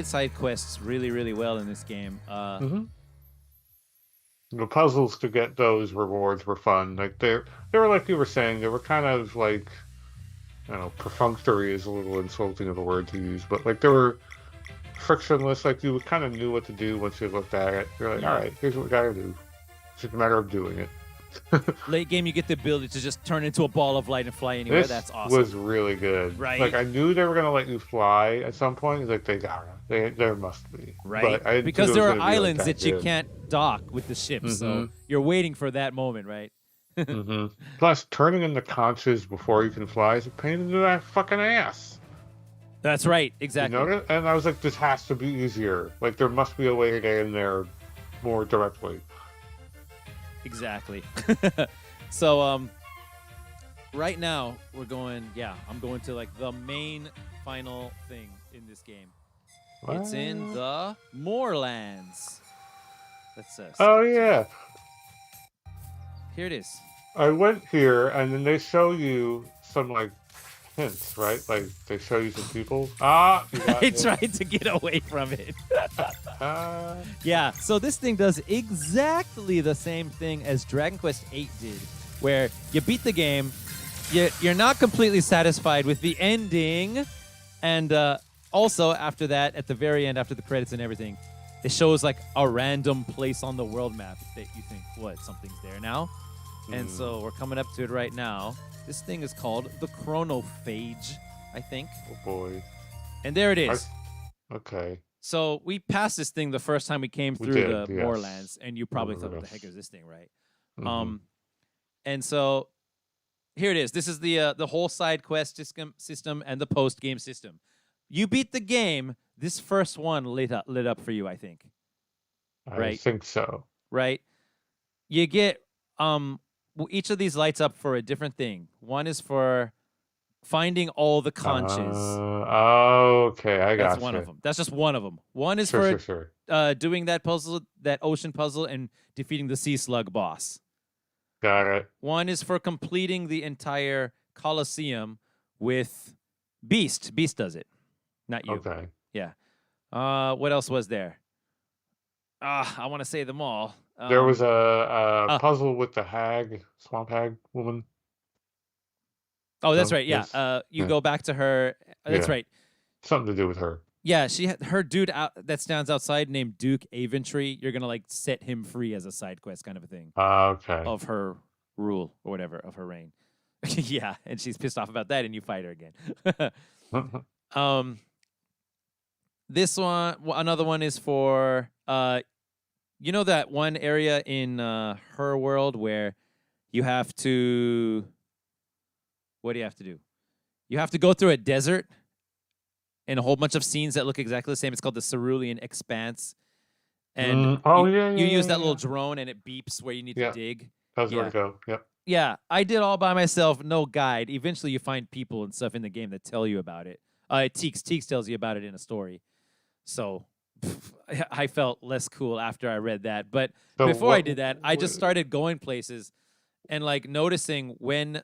side quests really, really well in this game. The puzzles to get those rewards were fun. Like they were like you were saying, they were kind of like, I don't know, perfunctory is a little insulting of a word to use, but like they were frictionless. Like you kind of knew what to do once you looked at it. You're like, Yeah. all right, here's what we gotta do. It's just a matter of doing it. Late game, you get the ability to just turn into a ball of light and fly anywhere. This That's awesome. was really good. Right. Like I knew they were gonna let you fly at some point. Like they gotta. There must be. Right. But I didn't Because think it was there are gonna be, like, islands that you good. can't dock with the ship, so you're waiting for that moment, right? Plus, turning into conches before you can fly is a pain in the fucking ass. That's right. Exactly. You know that? And I was like, this has to be easier. Like there must be a way to get in there more directly. Exactly. So right now we're going. Yeah, I'm going to like the main final thing in this game. What? It's in the Moorlands. That's Oh yeah. Here it is. I went here and then they show you some like hints, right? Like they show you some people. Ah, you got I it. tried to get away from it. Ah. Yeah, so this thing does exactly the same thing as Dragon Quest VIII did, where you beat the game, you're not completely satisfied with the ending, and also after that, at the very end, after the credits and everything, it shows like a random place on the world map that you think, what, something's there now? And so we're coming up to it right now. This thing is called the Chronophage, I think. Oh boy. And there it is. Okay. So we passed this thing the first time we came through did, the yes. Moorlands, and you probably thought, "What the Yes. heck is this thing?" Right? Mhm. And so here it is. This is the whole side quest system and the post game system. You beat the game. This first one lit up for you, I think. I Right. think so. Right? You get each of these lights up for a different thing. One is for finding all the conches. Okay, I got That's one of them. That's just one of them. One is Sure, for sure. doing that puzzle, that ocean puzzle, and defeating the sea slug boss. Got it. One is for completing the entire Colosseum with Beast. Beast does it, not you. Okay. Yeah. What else was there? I want to say them all. There was a puzzle with the hag, swamp hag woman. Oh, that's No? right. Yeah. Yes? You Yeah. go back to her. That's Yeah. right. Something to do with her. Yeah, her dude that stands outside named Duke Aventry. You're gonna like set him free as a side quest kind of a thing Okay. of her rule or whatever of her reign. Yeah, and she's pissed off about that, and you fight her again. This one, another one is for you know that one area in her world where you have to. What do you have to do? You have to go through a desert and a whole bunch of scenes that look exactly the same. It's called the Cerulean Expanse. And you use that little drone and it beeps where you need to dig. That's where to go. Yep. Yeah, I did all by myself, no guide. Eventually you find people and stuff in the game that tell you about it. Teeks tells you about it in a story. So I felt less cool after I read that. But So before I did that, I just started going places and like noticing when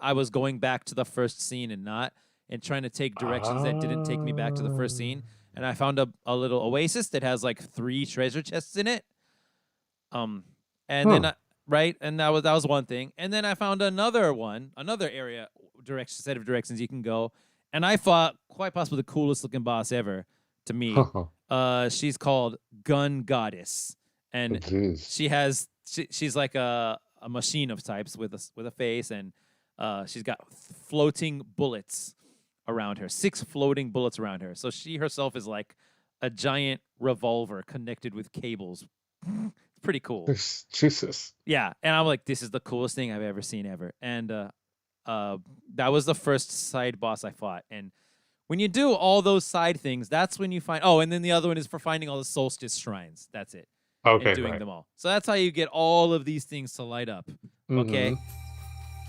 I was going back to the first scene and not, and trying to take directions that didn't take me back to the first scene. And I found a little oasis that has like 3 treasure chests in it. And then right, and that was one thing. And then I found another area set of directions you can go, And I fought quite possibly the coolest looking boss ever to me. She's called Gun Goddess, and Jeez. she's like a machine of types with a face, and she's got floating bullets around her, 6 floating bullets around her. So she herself is like a giant revolver connected with cables. It's pretty cool. Jesus. Yeah, and I'm like, this is the coolest thing I've ever seen ever. And that was the first side boss I fought. And when you do all those side things, that's when you find. Oh, and then the other one is for finding all the solstice shrines. That's it. And Okay, doing right. them all. So that's how you get all of these things to light up. Okay. Mm-hmm.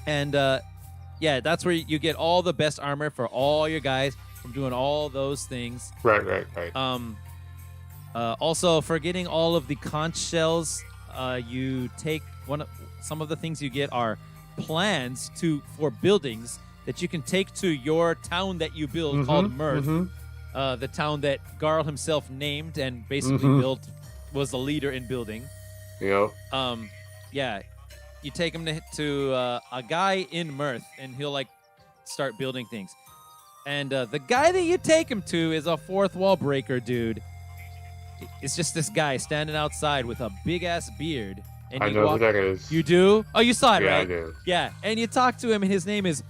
And yeah, that's where you get all the best armor for all your guys from doing all those things. Right. Also, for getting all of the conch shells, you take some of the things you get are plans for buildings that you can take to your town that you build called Mirth. The town that Garl himself named and basically built, was the leader in building. Yep. Yeah, you take him to a guy in Mirth, and he'll like start building things. And the guy that you take him to is a fourth wall breaker dude. It's just this guy standing outside with a big ass beard. And I know who that is. You do? Oh, you saw it, Yeah, right? I do. Yeah, and you talk to him, and his name is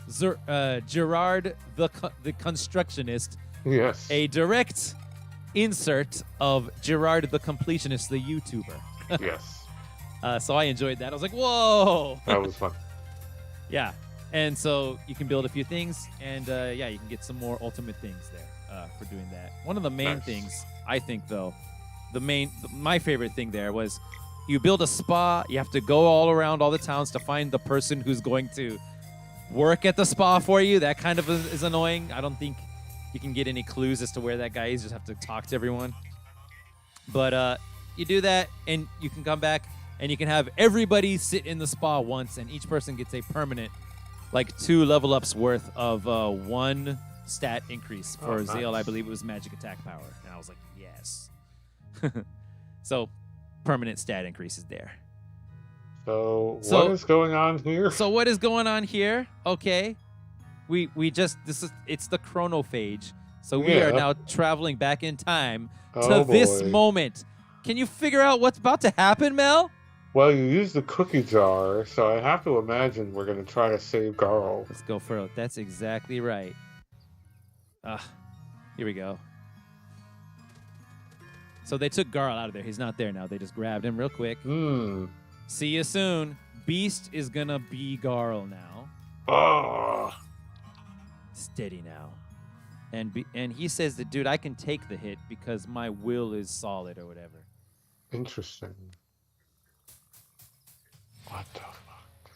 Gerard the Constructionist. Yes. A direct insert of Gerard the Completionist, the YouTuber. Yes. So I enjoyed that. I was like, whoa. That was fun. Yeah. And so you can build a few things, and yeah, you can get some more ultimate things there for doing that. One of the main things, I think, though, my favorite thing there was you build a spa. You have to go all around all the towns to find the person who's going to work at the spa for you. That kind of is annoying. I don't think you can get any clues as to where that guy is. You just have to talk to everyone. But you do that, and you can come back, and you can have everybody sit in the spa once, and each person gets a permanent, like 2 level ups worth of 1 stat increase. For Zale, I believe it was magic attack power. And I was like, yes. So, permanent stat increases there. So what is going on here? So what is going on here? Okay. It's the chronophage. So we are now traveling back in time to this moment. Can you figure out what's about to happen, Mel? Well, you used the cookie jar, so I have to imagine we're going to try to save Garl. Let's go for it. That's exactly right. Here we go. So they took Garl out of there. He's not there now. They just grabbed him real quick. See you soon. Beast is going to be Garl now. Oh. Steady now. And he says that, dude, I can take the hit because my will is solid or whatever. Interesting. What the fuck?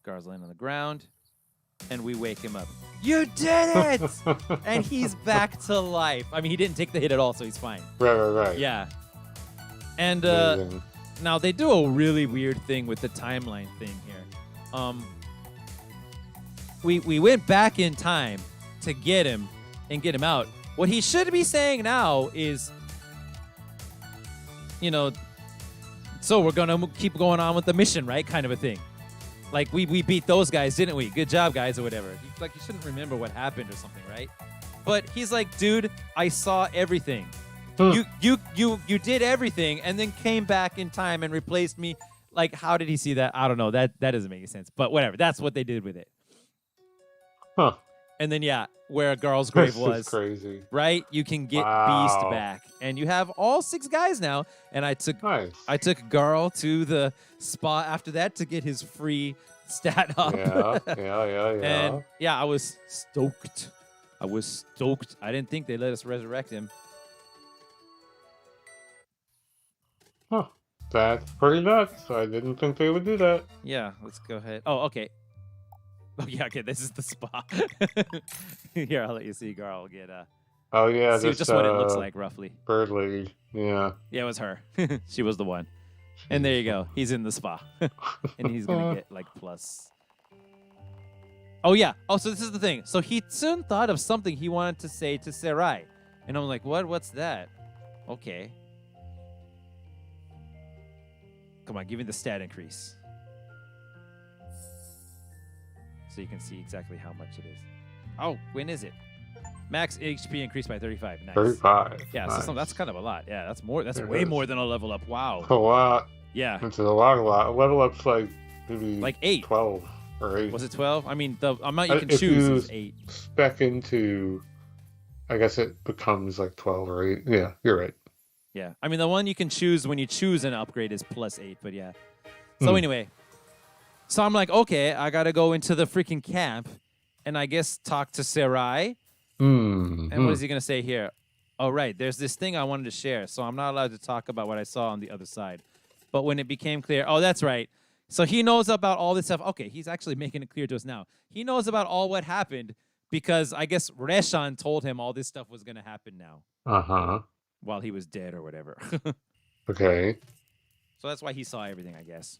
Gar's laying on the ground, and we wake him up. You did it! And he's back to life. I mean, he didn't take the hit at all, so he's fine. Right. Yeah. And now they do a really weird thing with the timeline thing here. We went back in time to get him and get him out. What he should be saying now is, so we're going to keep going on with the mission, right? Kind of a thing. Like, we beat those guys, didn't we? Good job, guys, or whatever. Like, you shouldn't remember what happened or something, right? But he's like, dude, I saw everything. You did everything and then came back in time and replaced me. Like, how did he see that? I don't know. That doesn't make any sense. But whatever. That's what they did with it. Huh. And then, yeah, where Garl's grave was. This is crazy. Right? You can get Beast back. And you have all 6 guys now. And I took Garl to the spa after that to get his free stat up. Yeah. And, yeah, I was stoked. I didn't think they'd let us resurrect him. Huh. That's pretty nuts. I didn't think they would do that. Yeah, let's go ahead. Oh, okay. Oh, yeah, okay, this is the spa. Here, I'll let you see Garl get Oh, yeah, see just what it looks like, roughly. Bird lady, yeah. Yeah, it was her. She was the one. And there you go. He's in the spa. And he's going to get, like, plus. Oh, yeah. Oh, so this is the thing. So he soon thought of something he wanted to say to Sarai. And I'm like, what? What's that? Okay. Come on, give me the stat increase. so you can see exactly how much it is. Oh, when is it? Max HP increased by 35. Nice. 35. Yeah, Nice. so that's kind of a lot. Yeah, that's more. That's way more than a level up. Wow. A lot. Yeah. It's a lot. Level up's like maybe like 8. 12 or 8. Was it 12? I mean, the amount you can if choose you is 8. Spec into, I guess it becomes like 12 or 8. Yeah, you're right. Yeah, I mean the one you can choose when you choose an upgrade is +8, but yeah. So anyway, so I'm like, okay, I gotta go into the freaking camp, and I guess talk to Sarai. And what is he gonna say here? Oh right, there's this thing I wanted to share, so I'm not allowed to talk about what I saw on the other side. But when it became clear, oh that's right. So he knows about all this stuff. Okay, he's actually making it clear to us now. He knows about all what happened because I guess Reshan told him all this stuff was gonna happen now. While he was dead or whatever. Okay. So that's why he saw everything, I guess.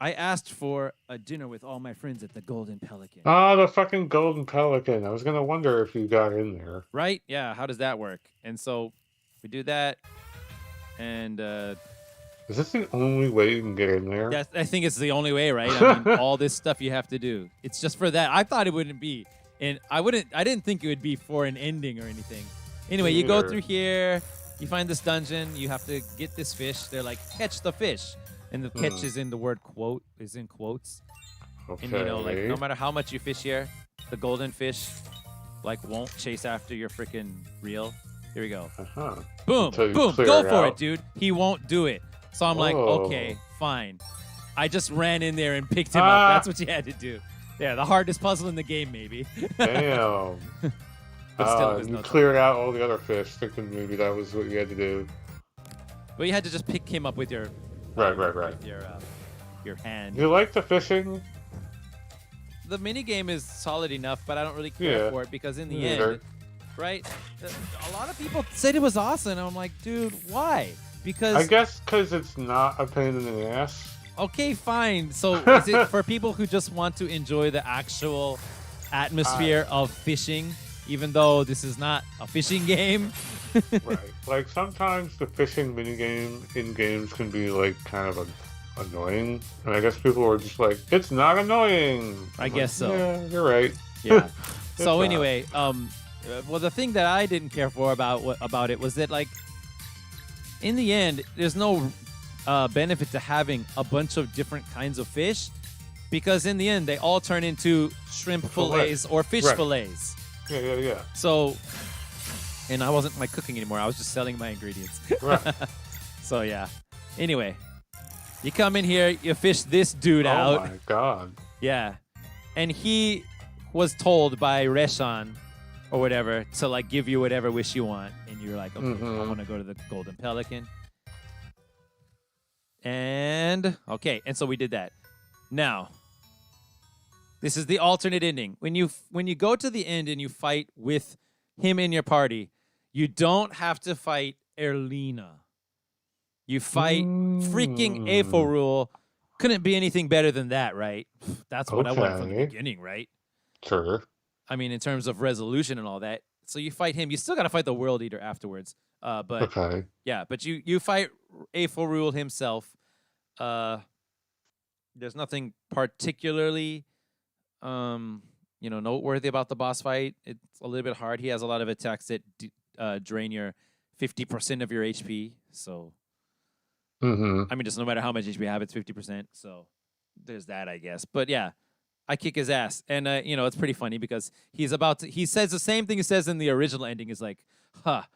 I asked for a dinner with all my friends at the Golden Pelican. Ah, the fucking Golden Pelican. I was going to wonder if you got in there. Right? Yeah, how does that work? And so we do that. And is this the only way you can get in there? yeah, I think it's the only way, right? I mean, all this stuff you have to do. It's just for that. I thought it wouldn't be. And I didn't think it would be for an ending or anything. Anyway, you go through here, you find this dungeon, you have to get this fish. They're like, catch the fish. And the catch is in the word quote, is in quotes. Okay. And you know, like no matter how much you fish here, the golden fish like won't chase after your freaking reel. Here we go. Boom, boom, go for it, dude. He won't do it. So I'm like, okay, fine. I just ran in there and picked him up. That's what you had to do. Yeah, the hardest puzzle in the game, maybe. Damn. But still, you cleared out all the other fish, thinking maybe that was what you had to do. But you had to just pick him up with your right. With your hand. You like the fishing? The mini game is solid enough, but I don't really care for it because in the end, right? A lot of people said it was awesome. And I'm like, dude, why? Because I guess because it's not a pain in the ass. Okay, fine. So is it for people who just want to enjoy the actual atmosphere of fishing? Even though this is not a fishing game. Right. Like, sometimes the fishing minigame in games can be, like, kind of annoying. And I guess people are just like, it's not annoying. I guess so. Yeah, you're right. Yeah. So anyway, well, the thing that I didn't care for about it was that, like, in the end, there's no benefit to having a bunch of different kinds of fish. Because in the end, they all turn into shrimp fillets or fish fillets. Yeah. So, and I wasn't cooking anymore. I was just selling my ingredients. Right. So, yeah. Anyway, you come in here, you fish this dude out. Oh, my God. Yeah. And he was told by Reshan or whatever to, like, give you whatever wish you want. And you're like, okay, I want to go to the Golden Pelican. And, okay. And so we did that. Now, this is the alternate ending. When you go to the end and you fight with him in your party, you don't have to fight Erlina. You fight freaking Aforul. Couldn't be anything better than that, right? That's what I wanted from the beginning, right? Sure. I mean, in terms of resolution and all that. So you fight him. You still got to fight the World Eater afterwards. But yeah, but you fight Aforul himself. There's nothing particularly noteworthy about the boss fight. It's a little bit hard. He has a lot of attacks that drain your 50% of your HP. So, I mean, just no matter how much HP you have, it's 50%. So there's that, I guess. But yeah, I kick his ass. And, it's pretty funny because he says the same thing he says in the original ending is like, ha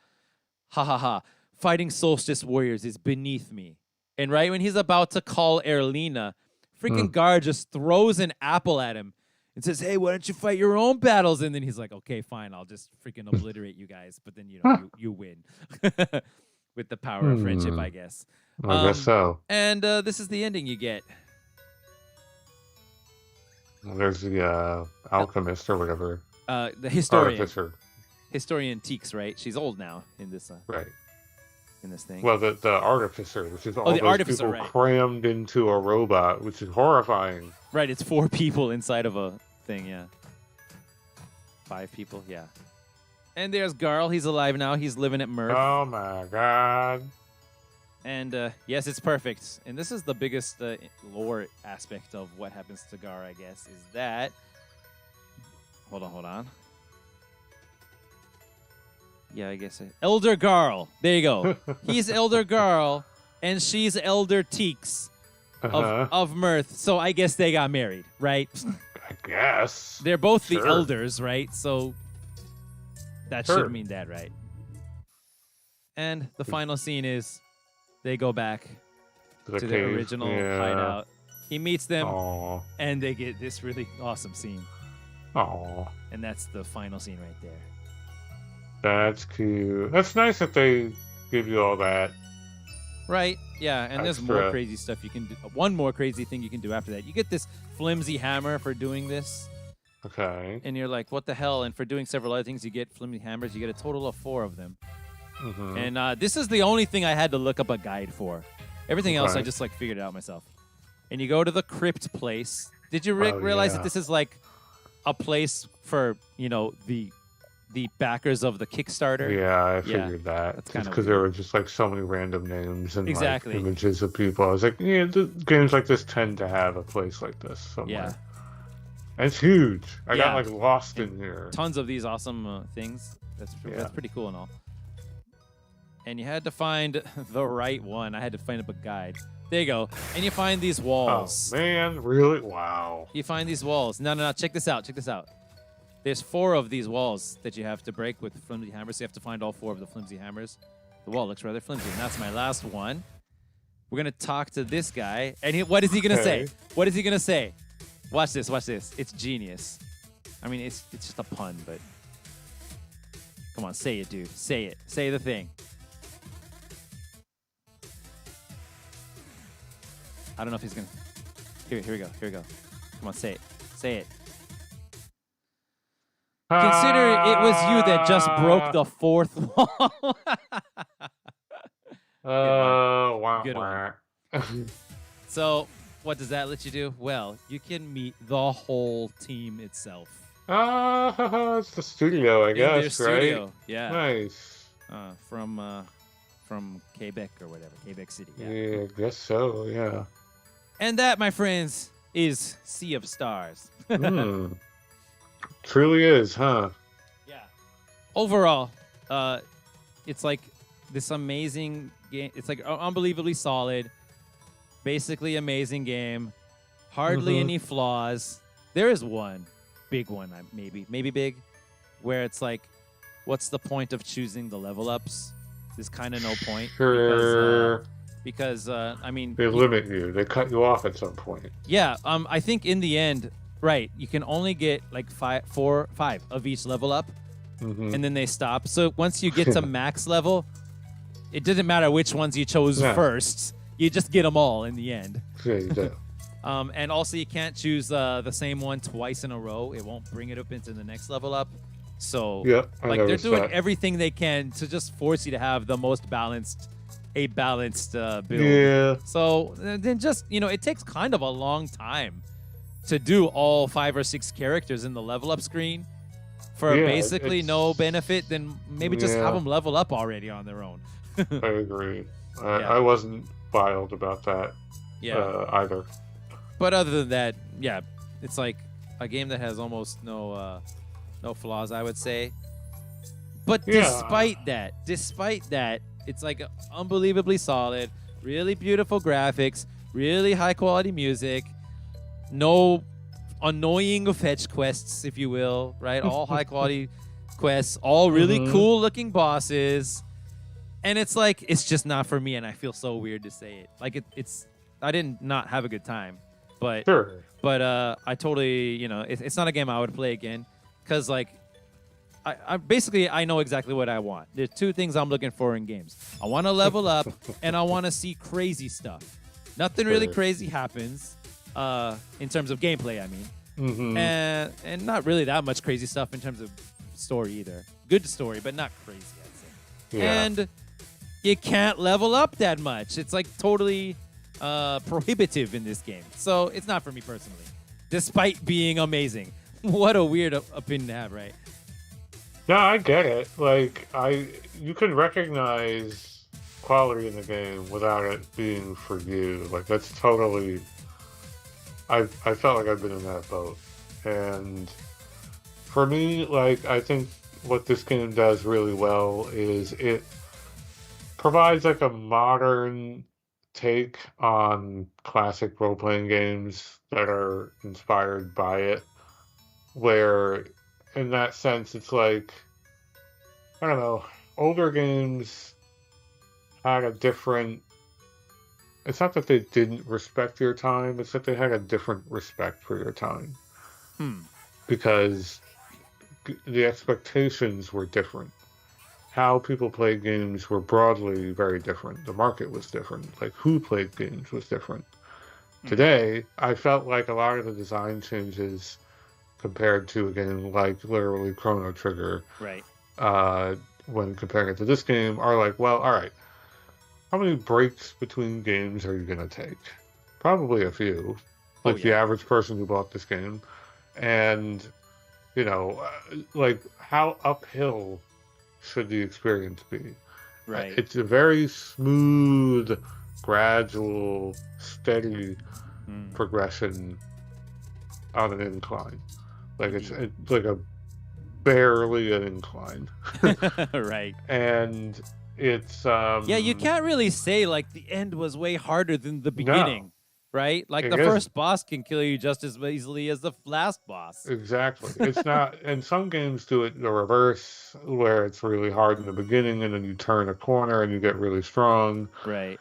ha ha, fighting Solstice Warriors is beneath me. And right when he's about to call Erlina, freaking Gar just throws an apple at him and says, hey, why don't you fight your own battles? And then he's like, okay, fine, I'll just freaking obliterate you guys. But then, you win. With the power of friendship, I guess. I guess so. And this is the ending you get. Well, there's the alchemist or whatever. The historian. Artificer. Historian Teeks, right? She's old now in this. Right. In this thing. Well, the artificer, which is all the those artificer, people crammed into a robot, which is horrifying. Right, it's 4 people inside of a thing, yeah. 5 people, yeah. And there's Garl. He's alive now. He's living at Mirth. Oh, my God. And yes, it's perfect. And this is the biggest lore aspect of what happens to Gar, I guess, is that. Hold on. Yeah, I guess Elder Garl. There you go. He's Elder Garl, and she's Elder Teeks of Mirth. So I guess they got married, right? I guess. They're both Sure. the elders, right? So that Sure. should mean that, right? And the final scene is they go back to their cave. original Yeah. hideout. He meets them, Aw. and they get this really awesome scene. Aw. And that's the final scene right there. That's cute. That's nice that they give you all that. Right, yeah, and there's more Extra. crazy stuff you can do. One more crazy thing you can do after that. You get this flimsy hammer for doing this, Okay. and you're like, what the hell? And for doing several other things, you get flimsy hammers. You get a total of 4 of them. Mm-hmm. And this is the only thing I had to look up a guide for. Everything else, I Okay. just like figured it out myself. And you go to the crypt place. Did you Oh, realize yeah. that this is like a place for, the backers of the Kickstarter? Yeah, I Yeah, figured that. that's Just kinda because there were just like so many random names and Exactly. like images of people. I was like, yeah, games like this tend to have a place like this somewhere. Yeah. And it's huge. I Yeah. got like lost And in here. Tons of these awesome things. That's Yeah. pretty cool and all. And you had to find the right one. I had to find up a guide. There you go. And you find these Oh walls. man, really? Wow. You find these walls. No. Check this out. There's 4 of these walls that you have to break with flimsy hammers. So you have to find all 4 of the flimsy hammers. The wall looks rather flimsy, and that's my last one. We're gonna talk to this guy, and what is he gonna say? Okay. What is he gonna say? Watch this. It's genius. I mean, it's just a pun, but come on, say it, dude. Say it. Say the thing. I don't know if he's gonna. Here we go. Come on, say it. Say it. Consider it was you that just broke the 4th wall. Wah, Good wah. So, what does that let you do? Well, you can meet the whole team itself. It's the studio, I In their guess, studio. right? Yeah. Nice. From Quebec or whatever. Quebec City. Yeah. Yeah. I guess so, yeah. And that, my friends, is Sea of Stars. Hmm. Truly is, huh? Yeah. Overall, it's like this amazing game. It's like unbelievably solid, basically amazing game. Hardly Mhm. any flaws. There is one big one, maybe big, where it's like, what's the point of choosing the level ups? There's kind of no point Sure. because I mean, They limit you. They cut you off at some point. yeah. I think in the end, right, you can only get like 5 of each level up. Mhm. And then they stop. So once you get to max level, it doesn't matter which ones you chose Yeah. first. You just get them all in the end. Yeah, you do. And also, you can't choose the same one twice in a row. It won't bring it up into the next level up. So, Yep, I like, they're noticed doing that. everything they can to just force you to have the most balanced build. Yeah. So then just, it takes kind of a long time to do all 5 or 6 characters in the level up screen for Yeah, basically no it's- benefit. Then maybe just Yeah. have them level up already on their own. I agree. Yeah. I wasn't wild about that Yeah. either. But other than that, yeah, it's like a game that has almost no flaws, I would say. But Yeah. despite that, it's like unbelievably solid, really beautiful graphics, really high quality music, no annoying fetch quests, if you will, right? All high quality quests, all really Mhm. cool looking bosses. And it's like, it's just not for me, and I feel so weird to say it. Like, I didn't not have a good time, but Sure. I totally, it's not a game I would play again, because like, I basically I know exactly what I want. There's 2 things I'm looking for in games. I want to level up, and I want to see crazy stuff. Nothing really Sure. crazy happens, in terms of gameplay. I mean, Mhm. and not really that much crazy stuff in terms of story either. Good story, but not crazy, I'd say. Yeah. And you can't level up that much. It's like totally prohibitive in this game. So it's not for me personally, despite being amazing. What a weird opinion to have, right? No, I get it. Like you can recognize quality in the game without it being for you. Like that's totally. I felt like I've been in that boat, and for me, like I think what this game does really well is it provides like a modern take on classic role-playing games that are inspired by it, where in that sense it's like I don't know, older games had a different it's not that they didn't respect your time, it's that they had a different respect for your time Hmm. because the expectations were different. How people played games were broadly very different. The market was different. Like who played games was different. Hmm. Today, I felt like a lot of the design changes compared to a game like literally Chrono Trigger, Right. uh, when comparing it to this game, are like, well, all right, how many breaks between games are you going to take? Probably a few, Oh like the yeah. average person who bought this game. And, like how uphill should the experience be? Right. It's a very smooth, gradual, steady Hmm. progression on an incline. Like Indeed. it's like a barely an incline, Right. and it's Yeah, you can't really say like the end was way harder than the no, beginning, right? Like it the isn't. first boss can kill you just as easily as the last boss. Exactly. It's not, and some games do it the reverse, where it's really hard in the beginning and then you turn a corner and you get really strong. Right.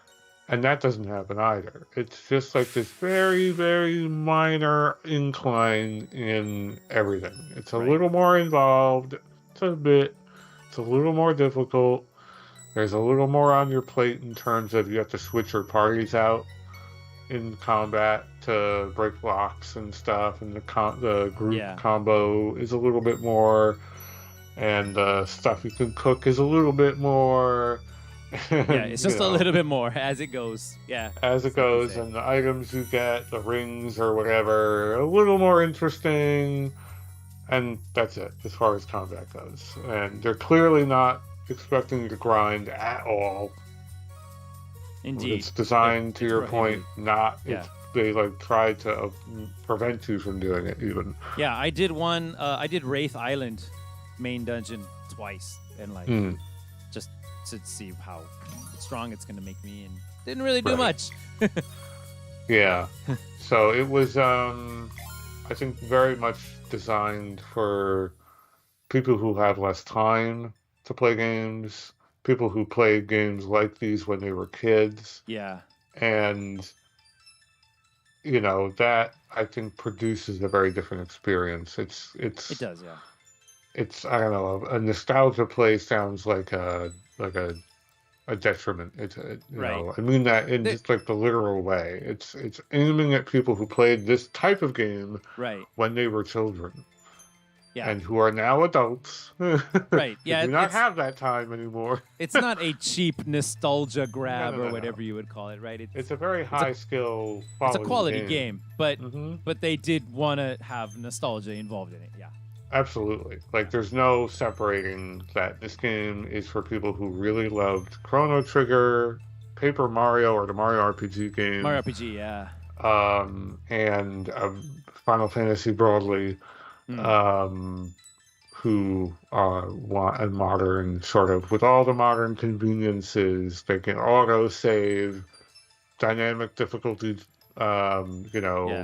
And that doesn't happen either. It's just like this very, very minor incline in everything. It's a Right. little more involved. It's a bit, it's a little more difficult. There's a little more on your plate in terms of you have to switch your parties out in combat to break blocks and stuff, and the group Yeah. combo is a little bit more, and the stuff you can cook is a little bit more, Yeah, and it's just a little bit more as it goes. Yeah. as it Just like you goes, say. and the items you get, the rings or whatever, a little more interesting, and that's it as far as combat goes. And they're clearly not expecting you to grind at all. Indeed. It's designed, to It's your point, prohibited. not. Yeah. They like try to prevent you from doing it even. Yeah, I did one I did Wraith Island main dungeon twice and like Mm, just to see how strong it's gonna make me and didn't really do right. much. Yeah. So it was, I think, very much designed for people who have less time to play games, people who played games like these when they were kids, Yeah. and that I think produces a very different experience. It's It it's does, yeah. it's I don't know, a nostalgia play sounds like like a detriment. Right. I mean that in The- just like the literal way. It's aiming at people who played this type of game right. when they were children Yeah. and who are now adults who Right. Yeah, do not have that time anymore. it's not a cheap nostalgia No, grab no, or no, no. whatever you would call it, right? It's a very it's a high skill it's a quality quality game. game, but Hmm. they did want to have nostalgia involved in it. Yeah. Absolutely. Like, there's no separating that this game is for people who really loved Chrono Trigger, Paper Mario, or the Mario RPG Mario game, RPG, yeah. and Final Fantasy broadly, Hmm. um, who want a modern sort of, with all the modern conveniences, they can auto save, dynamic difficulty, Yeah,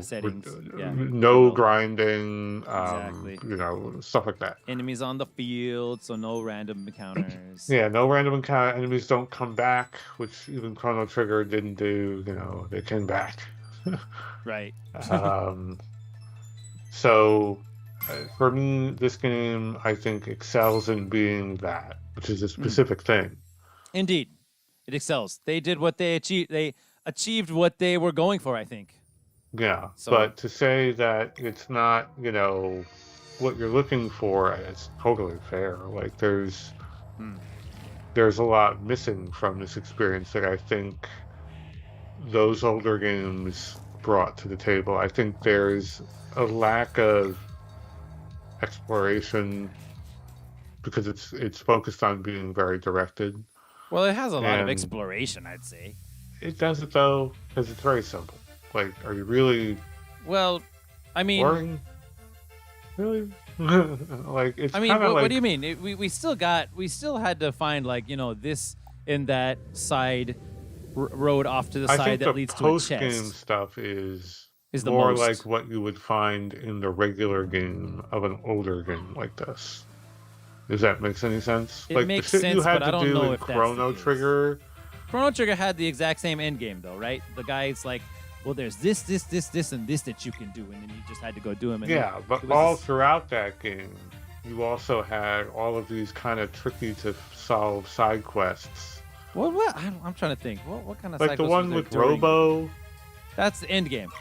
settings. Yeah. no Remote. grinding, Exactly. stuff like that. Enemies on the field, so no random encounters. Yeah, no random encounter enemies don't come back, which even Chrono Trigger didn't do. They came back. Right. um, so, for me, this game I think excels in being that, which is a Hmm. specific thing. Indeed. It excels. They did what they achieved. They achieved what they were going for, I think. Yeah, So, but to say that it's not, what you're looking for, it's totally fair. Like hmm. there's a lot missing from this experience that I think those older games brought to the table. I think there's a lack of exploration because it's focused on being very directed. Well, it has a lot of And exploration, I'd say. it does it though, because it's very simple. Like, are you really Well, I mean, boring? Really? Like, it's kind of what do you like mean? We still had to find like this and that side road off to the I side think the that leads to a post game chest stuff is is the more like most. what you would find in the regular game of an older game like this. If that makes any sense? It Like the makes shit you sense, but had I to don't do know in if that's the Chrono case. Trigger. Chrono Trigger had the exact same end game though, right? The guy's like, well, there's this, and this that you can do, and then you just had to go do them. And then Yeah, but it was all this, throughout that game, you also had all of these kind of tricky to solve side quests. what? I'm trying to think. What kind of Like the cycles was one there with during the game? Robo, That's the end game.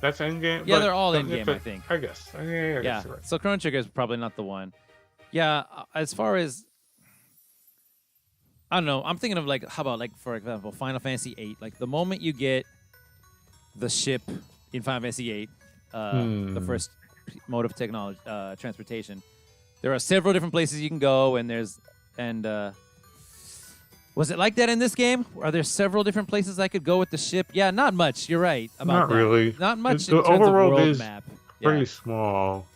that's endgame. Yeah, But they're all don't end you have game, I to- think. I guess. Yeah, I Yeah. guess you're right. So Chrono Trigger is probably not the one. Yeah. As far as I don't know, I'm thinking of like, how about like for example, Final Fantasy VIII. Like the moment you get the ship in Final Fantasy VIII, the first mode of technology, transportation. There are several different places you can go, and was it like that in this game? Are there several different places I could go with the ship? Yeah, not much. You're right about Not that. really. Not much The in terms of overworld world is map. pretty Yeah, small.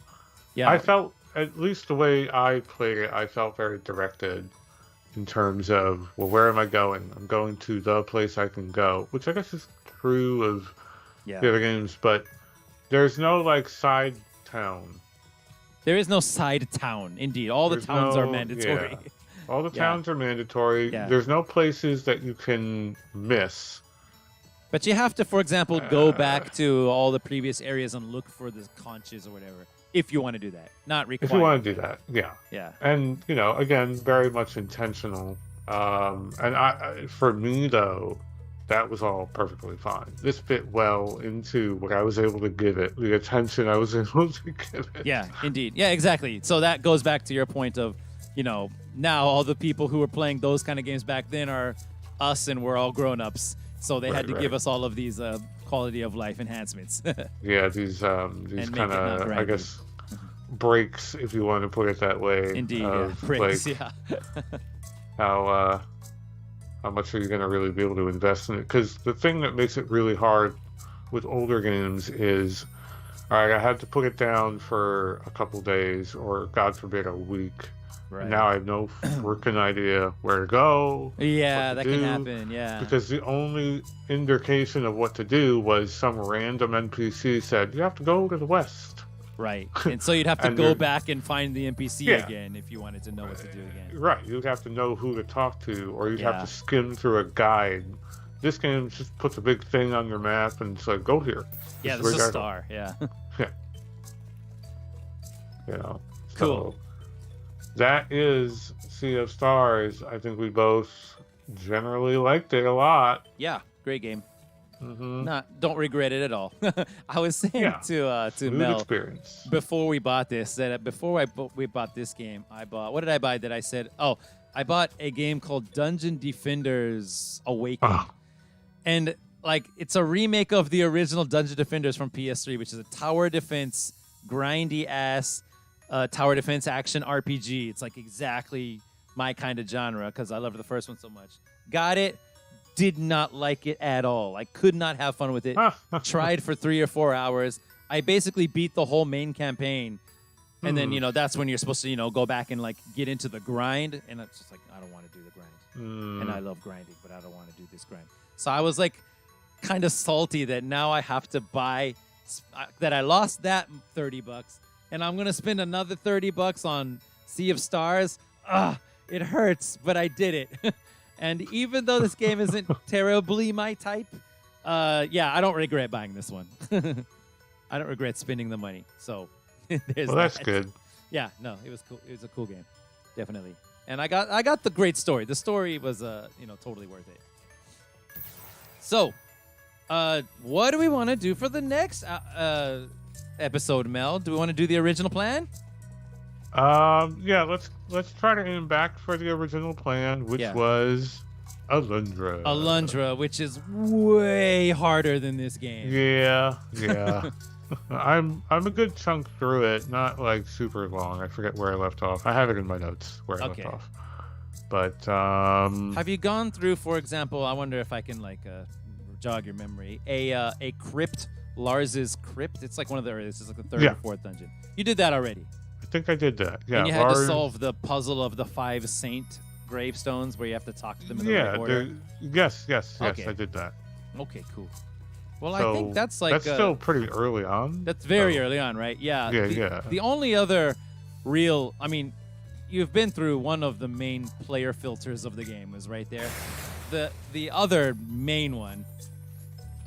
yeah, I felt, at least the way I played it, I felt very directed in terms of, well, where am I going? I'm going to the place I can go, which I guess is true of yeah. the other games, but there's no like side town. There is no side town. Indeed, all the There's towns are no- mandatory. yeah. All the Yeah. towns are mandatory. Yeah. There's no places that you can miss. But you have to, for example, go back to all the previous areas and look for the conches or whatever. If you want to do that, not required. If you want to do that, yeah. Yeah. And again, very much intentional. And for me though, that was all perfectly fine. This fit well into what I was able to give it, the attention I was able to give it. Yeah, indeed. Yeah, exactly. So that goes back to your point of, now all the people who were playing those kind of games back then are us, and we're all grown-ups. So they had to give us all of these quality of life enhancements. Yeah, these make it kind not of, I grindy. guess, breaks, if you want to put it that way. Indeed, yeah. of, Breaks, like, yeah. how much are you going to really be able to invest in it? Because the thing that makes it really hard with older games is, all right, I had to put it down for a couple days, or God forbid, a week. Right. Now I have no freaking idea where to go. Yeah, what that to can do, happen, yeah. Because the only indication of what to do was some random NPC said, you have to go to the west. Right. And so you'd have to And go you're- back and find the NPC Yeah. again if you wanted to know what to do again. Right, you'd have to know who to talk to, or you'd have Yeah. to skim through a guide. This game just puts a big thing on your map and it's like, go here. Yeah, is this is where a you gotta star, yeah. go. Cool. So that is Sea of Stars. I think we both generally liked it a lot. Yeah, great game. Mm-hmm. Don't regret it at all. I was saying Yeah. to Smooth Mel experience. before we bought this that before we bought this game, I bought, what did I buy that I said, oh, I bought a game called Dungeon Defenders Awakened. Ah. And like it's a remake of the original Dungeon Defenders from PS3, which is a tower defense, grindy ass tower defense action RPG. It's like exactly my kind of genre because I loved the first one so much. Got it. Did not like it at all. I could not have fun with it. Tried for 3 or 4 hours. I basically beat the whole main campaign. And then, that's when you're supposed to, go back and like get into the grind. And it's just like, I don't want to do the grind. And I love grinding, but I don't want to do this grind. So I was like kind of salty that now I have to buy, that I lost that $30 and I'm going to spend another $30 on Sea of Stars. It hurts, but I did it. And even though this game isn't terribly my type, I don't regret buying this one. I don't regret spending the money. So there's Well, that's that. good. Yeah, no, it was cool. It was a cool game, definitely. And I got the great story. The story was totally worth it. So, what do we want to do for the next episode, Mel? Do we want to do the original plan? Yeah, let's try to aim back for the original plan, which was Alundra. Alundra, which is way harder than this game. Yeah. I'm a good chunk through it, not like super long. I forget where I left off. I have it in my notes where I left off. But Have you gone through, for example, I wonder if I can like jog your memory, a crypt, Lars's crypt? It's like one of the earliest, it's like the third yeah, or fourth dungeon. You did that already. I think I did that. Yeah, And you had to Lars. solve the puzzle of the 5 saint gravestones where you have to talk to them in the Yeah, right order. yes, Okay. I did that. Okay, cool. Well, So I think that's like that's still pretty early on. that's very so- early on, right? Yeah. Yeah, the, yeah. The only other real, I mean, you've been through one of the main player filters of the game is right there. The other main one,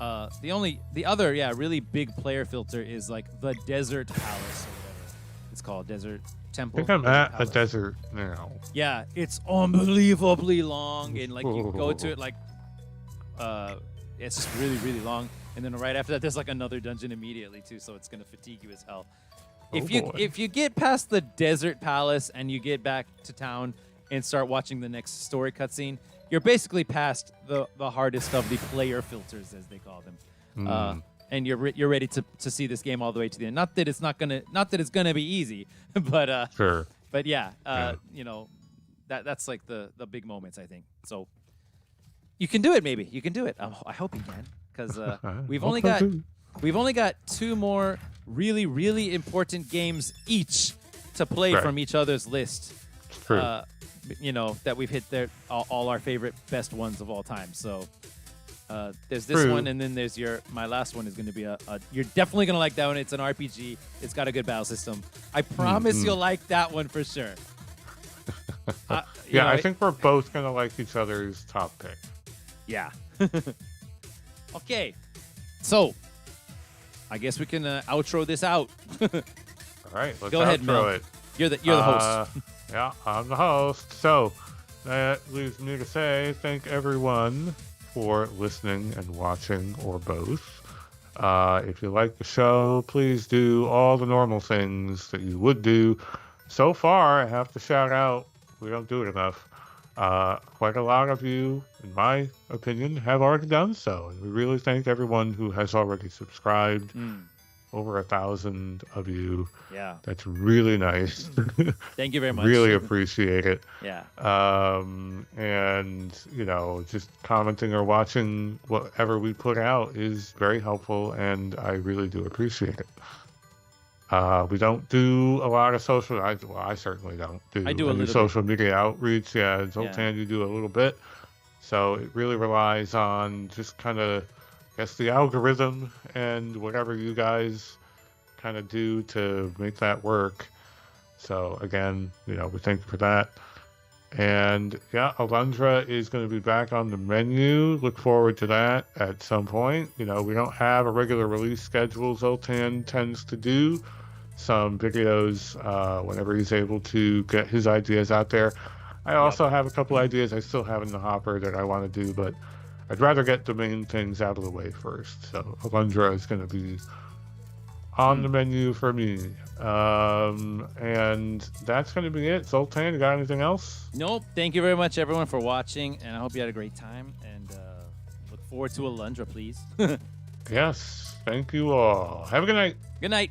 the other really big player filter is like the Desert Palace or whatever it's called, Desert I Temple. think I'm Desert at a Palace. desert now. Yeah, it's unbelievably long, and like you go to it like, it's just really really long, and then right after that there's like another dungeon immediately too, so it's gonna fatigue you as hell. If you get past the Desert Palace and you get back to town and start watching the next story cutscene, you're basically past the hardest of the player filters, as they call them. And you're ready to see this game all the way to the end. Not that it's gonna be easy, but Sure. but yeah, you know, that's like the big moments, I think. So you can do it. Maybe you can do it. I hope you can, because we've only got 2 more really really important games each to play Right. from each other's list. True. You know, that we've hit all our favorite best ones of all time. So there's this True. one, and then there's my last one is going to be a you're definitely going to like that one. It's an RPG. It's got a good battle system. I promise you'll like that one for sure. I think we're both gonna like each other's top pick. Yeah. Okay. So I guess we can outro this out. All right, let's Go ahead, outro Mel. it. You're the host. Yeah, I'm the host. So that leaves me to say thank everyone for listening and watching, or both. If you like the show, please do all the normal things that you would do. So far, I have to shout out, we don't do it enough. Quite a lot of you, in my opinion, have already done so. And we really thank everyone who has already subscribed. Over 1,000 of you. Yeah. That's really nice. Thank you very much. Really appreciate it. Yeah. And, you know, just commenting or watching whatever we put out is very helpful, and I really do appreciate it. We don't do a lot of social, I certainly don't do I do a any little social media outreach. Yeah, Zoltan, you do a little bit. So it really relies on just kind of, I guess, the algorithm and whatever you guys kind of do to make that work. So again, you know, we thank you for that. And yeah, Alundra is going to be back on the menu. Look forward to that at some point. You know, we don't have a regular release schedule. Zoltan tends to do some videos whenever he's able to get his ideas out there. I also have a couple ideas I still have in the hopper that I want to do, but I'd rather get the main things out of the way first. So Alundra is going to be on the menu for me. And that's going to be it. Zoltan, you got anything else? Nope. Thank you very much, everyone, for watching, and I hope you had a great time. And look forward to Alundra, please. Yes. Thank you all. Have a good night. Good night.